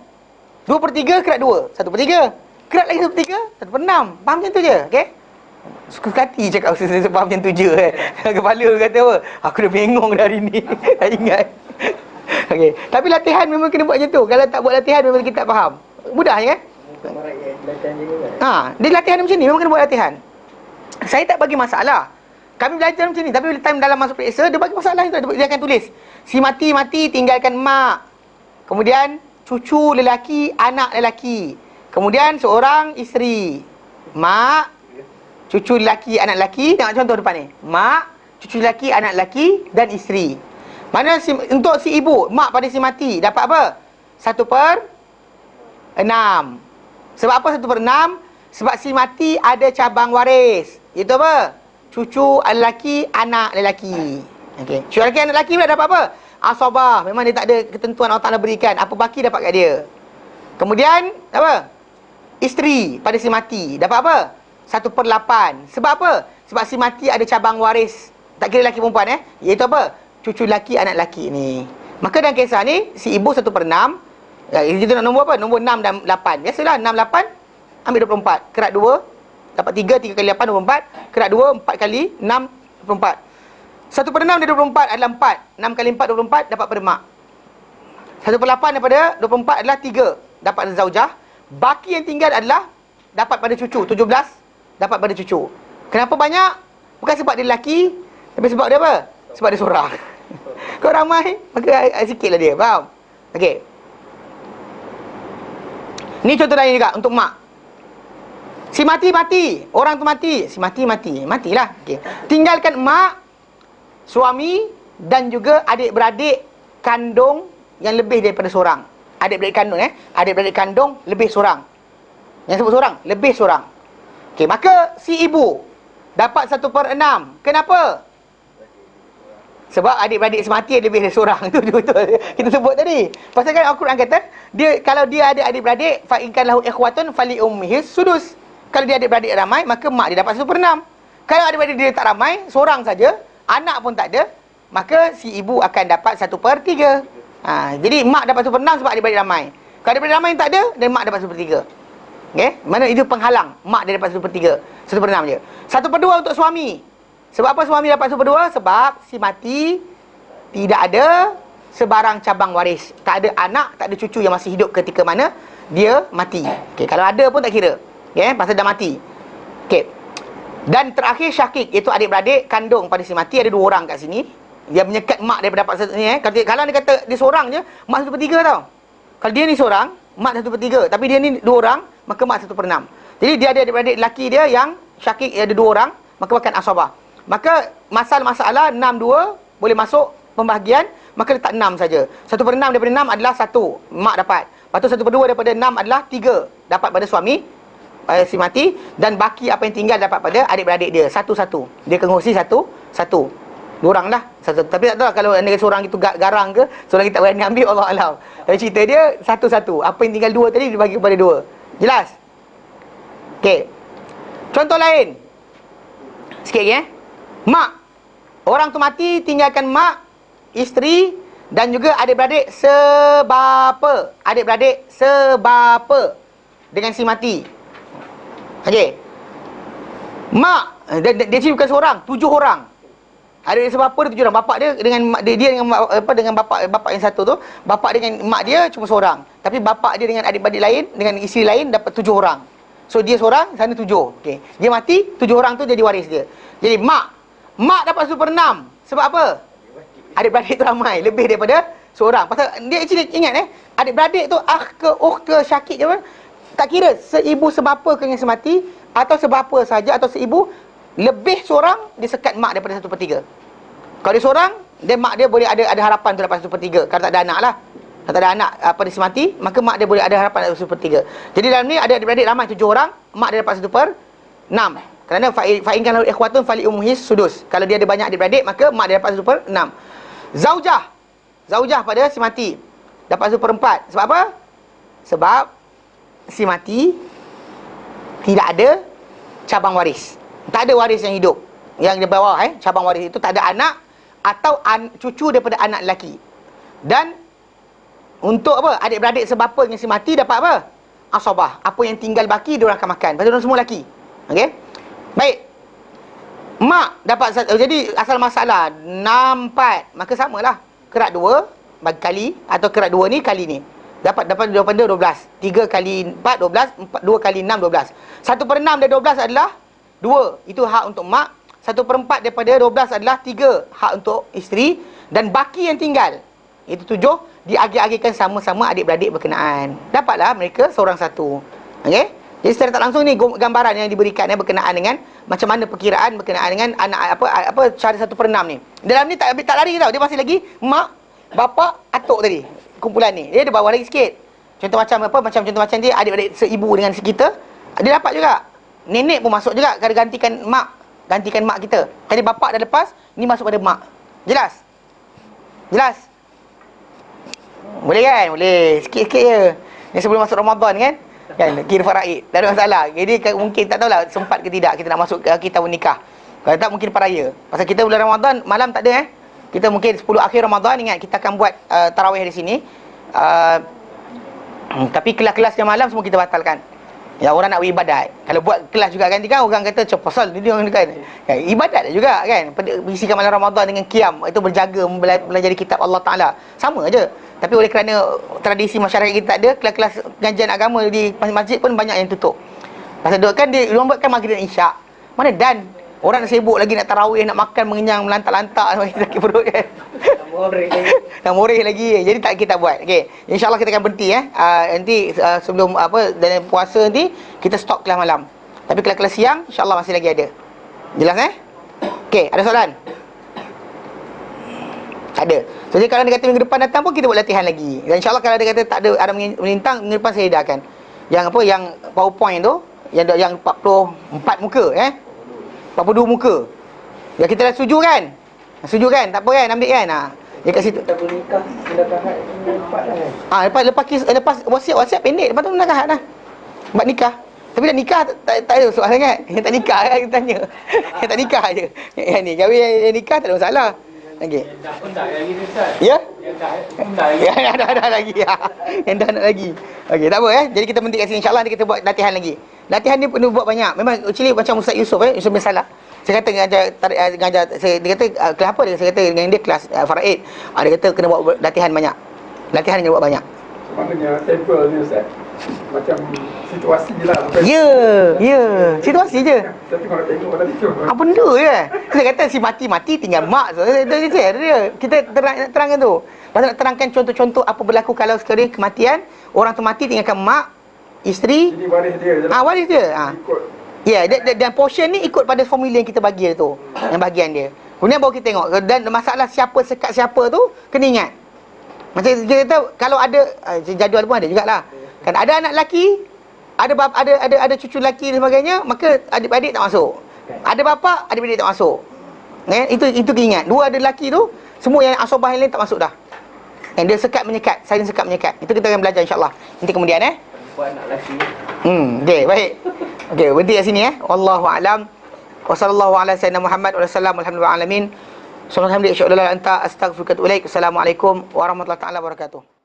2/3 kerat 2, 1/3. Kerat lagi 1/3, 1/6. Faham macam tu je, okey? Suka hati cakap saya faham macam tu je Kepala kata apa? Aku dah bengong dah hari ni. Tak ingat. Okey, tapi latihan memang kena buat macam tu. Kalau tak buat latihan memang kita tak faham. Mudah je kan? Dia latihan macam ni memang kena buat latihan. Saya tak bagi masalah. Kami belajar macam ni, tapi time dalam masuk periksa dia bagi masalah itu. Dia akan tulis si mati tinggalkan mak. Kemudian cucu lelaki, anak lelaki. Kemudian seorang isteri. Mak, cucu lelaki, anak lelaki. Tengok contoh depan ni. Mak, cucu lelaki, anak lelaki dan isteri. Mana untuk si ibu, mak pada si mati dapat apa? 1/6. Sebab apa 1/6? Sebab si mati ada cabang waris. Itu apa? Cucu lelaki, anak lelaki. Okey. Cucu lelaki, anak lelaki pula dapat apa? Asabah. Memang dia tak ada ketentuan Allah Ta'ala berikan. Apa baki dapat kat dia. Kemudian, apa? Isteri pada si mati. Dapat apa? 1/8. Sebab apa? Sebab si mati ada cabang waris. Tak kira lelaki perempuan Iaitu apa? Cucu lelaki, anak lelaki ni. Maka dalam kisah ni, si ibu 1/6. Kita nak nombor apa? Nombor 6 dan 8. Biasalah 6, 8. Ambil 24. Kerat 2. Dapat 3. 3 kali 8, 24. Kerat 2. 4 kali 6, 24. 1/6 dari 24 adalah 4. 6 kali 4, 24. Dapat pada mak. 1/8 daripada 24 adalah 3. Dapat pada zaujah. Baki yang tinggal adalah dapat pada cucu. 17. Dapat pada cucu. Kenapa banyak? Bukan sebab dia lelaki. Tapi sebab dia apa? Sebab dia seorang. Kau ramai, maka sikit lah dia. Faham? Okey. Ni contoh lain juga untuk mak. Si mati. Orang tu mati. Si mati. Matilah. Okey. Tinggalkan mak, suami dan juga adik-beradik kandung yang lebih daripada seorang. Adik-beradik kandung Adik-beradik kandung lebih seorang. Yang sebut seorang, lebih seorang. Okey, maka si ibu dapat 1/6. Kenapa? Sebab adik-beradik semati lebih dari seorang. Itu betul. Kita sebut tadi. Pasal kan Al-Quran kata, kalau dia ada adik-beradik, fa in kana lahu ikhwatun fali ummihi sudus. Kalau dia adik-beradik ramai, maka mak dia dapat 1/6. Kalau adik-beradik dia tak ramai, seorang saja, anak pun tak ada, maka si ibu akan dapat 1/3. Jadi mak dapat 1/6 sebab adik-beradik ramai. Kalau adik-beradik ramai tak ada, dan mak dapat 1/3. Okey? Mana itu penghalang. Mak dia dapat 1/3. 1/6 je. 1/2 untuk suami. Sebab apa suami dapat 1/2? Sebab si mati tidak ada sebarang cabang waris. Tak ada anak, tak ada cucu yang masih hidup ketika mana dia mati. Okey, kalau ada pun tak kira. Okey, pasal dah mati. Okey. Dan terakhir syakik, iaitu adik-beradik kandung pada si mati. Ada 2 orang kat sini. Dia menyekat mak daripada dapat satu ni Kalau dia kata dia seorang je, mak 1/3 tau. Kalau dia ni seorang, mak 1/3. Tapi dia ni 2 orang, maka mak 1/6. Jadi dia ada adik-beradik lelaki dia yang syakik ada 2 orang, maka makan asabah. Maka masalah 6-2 boleh masuk pembahagian, maka letak 6 saja. 1/6 daripada 6 adalah 1, mak dapat. Lepas tu 1/2 daripada 6 adalah 3, dapat pada suami si mati. Dan baki apa yang tinggal dapat pada adik-beradik dia, 1-1. Dia kongsi 1-1. 2 orang lah. Tapi tak tahu kalau negara seorang itu garang ke, seorang kita tak berani ambil, Allah alam. Tapi cerita dia 1-1. Apa yang tinggal 2 tadi dibagi kepada 2. Jelas? Okey. Contoh lain. Sikit lagi Mak. Orang tu mati, tinggalkan mak, isteri dan juga adik-beradik sebapa. Adik-beradik sebapa dengan si mati. Okey. Mak dia sini bukan seorang, 7 orang. Adik sebapa dia 7 orang. Bapak dia dengan mak dia dengan dengan bapak yang satu tu, bapak dia dengan mak dia cuma seorang. Tapi bapak dia dengan adik-beradik lain, dengan isteri lain dapat 7 orang. So dia seorang, sana 7. Okey. Dia mati, 7 orang tu jadi waris dia. Jadi mak dapat 1/6. Sebab apa? Adik-beradik tu ramai, lebih daripada seorang. Pasal dia actually ingat adik-beradik tu ukh ke syakik je apa? Tak kira seibu sebapa ke dengan semati atau sebapa saja atau seibu, lebih seorang dia sekat mak daripada 1/3. Kalau dia seorang, dia mak dia boleh ada harapan untuk dapat 1/3 kalau tak ada anak lah. Kalau tak ada anak dia semati, maka mak dia boleh ada harapan dapat 1/3. Jadi dalam ni ada adik-beradik ramai 7 orang, mak dia dapat 1/6. Kerana fa'in kana ikhwatun fali ummuhi sudus. Kalau dia ada banyak adik-beradik, maka mak dia dapat 1/6. Zaujah pada si mati dapat 1/4. Sebab apa? Sebab si mati tidak ada cabang waris. Tak ada waris yang hidup. Yang di bawah cabang waris itu tak ada anak atau cucu daripada anak lelaki. Dan untuk apa? Adik-beradik sebapa dengan si mati dapat apa? Asabah. Apa yang tinggal baki dia orang akan makan. Pasal dia semua lelaki. Okey? Baik. Mak dapat, jadi asal masalah 6/4, maka samalah. Kerat 2 bagi kali atau kerat 2 ni kali ni. Dapat jawapan dia 12. 3 kali 4 12, 2 kali 6 12. 1/6 dari 12 adalah 2. Itu hak untuk mak. 1/4 daripada 12 adalah 3. Hak untuk isteri. Dan baki yang tinggal, itu 7, diagih-agihkan sama-sama adik-beradik berkenaan. Dapatlah mereka seorang satu. Okey? Jadi secara tak langsung ni gambaran yang diberikan berkenaan dengan macam mana perkiraan berkenaan dengan anak apa cara 1/6 ni. Dalam ni tak lari tau. Dia masih lagi mak, bapa, atuk tadi. Kumpulan ni. Dia ada bawah lagi sikit. Contoh macam apa? Contoh macam dia adik-adik seibu dengan kita, dia dapat juga. Nenek pun masuk juga kalau gantikan mak kita. Tadi bapa dah lepas, ni masuk pada mak. Jelas? Boleh kan? Boleh. Sikit-sikit je. Ni sebelum masuk Ramadan kan? Kira faraid. Tak ada masalah. Jadi mungkin tak tahulah sempat ke tidak kita nak masuk ke kitab nikah. Kalau tak mungkin paraya. Pasal kita bulan Ramadan malam tak ada Kita mungkin 10 akhir Ramadan ingat kita akan buat tarawih di sini. Tapi kelas-kelas yang malam semua kita batalkan. Ya, orang nak beribadat. Kalau buat kelas juga kan orang kata pasal ni dia kan. Ibadat juga kan. Berisikan malam Ramadan dengan qiyam, itu berjaga belajar kitab Allah Taala. Sama aja. Tapi oleh kerana tradisi masyarakat kita tak ada, kelas-kelas pengajian agama di masjid pun banyak yang tutup. Pasal kan dia buatkan maghrib dan isyak. Mana dan orang nak sibuk lagi nak tarawih, nak makan mengenyang, melantak-lantak sakit perut kan. Nak moreh lagi. Jadi tak kita buat. Okey. InsyaAllah kita akan berhenti nanti sebelum dalam puasa nanti kita stop kelas malam. Tapi kelas-kelas siang insya-Allah masih lagi ada. Jelas Okey, ada soalan? Tak ada. Jadi kalau dia kata minggu depan datang pun kita buat latihan lagi. Dan insya-Allah kalau dia kata tak ada melintang, minggu depan saya edarkan. Yang PowerPoint tu, yang 44 muka 42 muka. Ya kita dah setuju kan? Setuju kan? Tak apa kan? Ambil kan? Dia kat situ. Kita bernikah sudah kahad Lepas WhatsApp pendek, lepas tu nak kahad dah. Buat nikah. Tapi dah nikah tak ada soalan kan? Yang tak nikah kan kita tanya. Yang tak nikah je. Yang ni kahwin yang nikah tak ada masalah. Okey. Dah pun tak lagi ni Ustaz. Ya? Yang dah pun tak lagi. Ya, dah lagi. Yang dah nak lagi. Okey, tak apa Jadi kita berhenti kat sini. InsyaAllah nanti kita buat latihan lagi. Latihan ni perlu buat banyak. Memang actually macam Ustaz Yusof Yusof bin Salah. Saya kata ngajar dia kata kelas apa dia? Saya kata dengan dia kelas faraid. Dia kata kena buat latihan banyak. Latihan kena buat banyak. Maknanya sampel ni Ustaz. Macam situasi je lah. Ya. Situasi je. Tapi kalau tengok tadi tu. Apa benda je? Saya kata si mati dia kita terangkan tu. Pasal nak terangkan contoh-contoh apa berlaku kalau sekali kematian, orang tu mati tinggalkan mak, isteri. Jadi waris dia je lah. Waris dia. Ikut. Ya, dan portion ni ikut pada formula yang kita bagi tu. Yang bahagian dia. Kemudian baru kita tengok. Dan masalah siapa sekat siapa tu, kena ingat. Macam kita kata, kalau ada, jadual pun ada jugalah. Kan ada anak lelaki, ada cucu lelaki dan sebagainya, maka adik-adik tak masuk. Ada bapa, adik-adik tak masuk. Itu kena ingat. Dua ada lelaki tu, semua yang asabah yang lain tak masuk dah. Yang dia sekat menyekat, saling sekat menyekat. Itu kita akan belajar insya-Allah. Nanti kemudian Buat anak lelaki. Okey, baik. Okey, berhenti kat sini Wallahu a'lam. Wa sallallahu ala sayyidina Muhammad wa sallam alhamdulillah alamin. Subhanallah, astaghfiruka wa atubu ilaik. Assalamualaikum warahmatullahi taala wabarakatuh.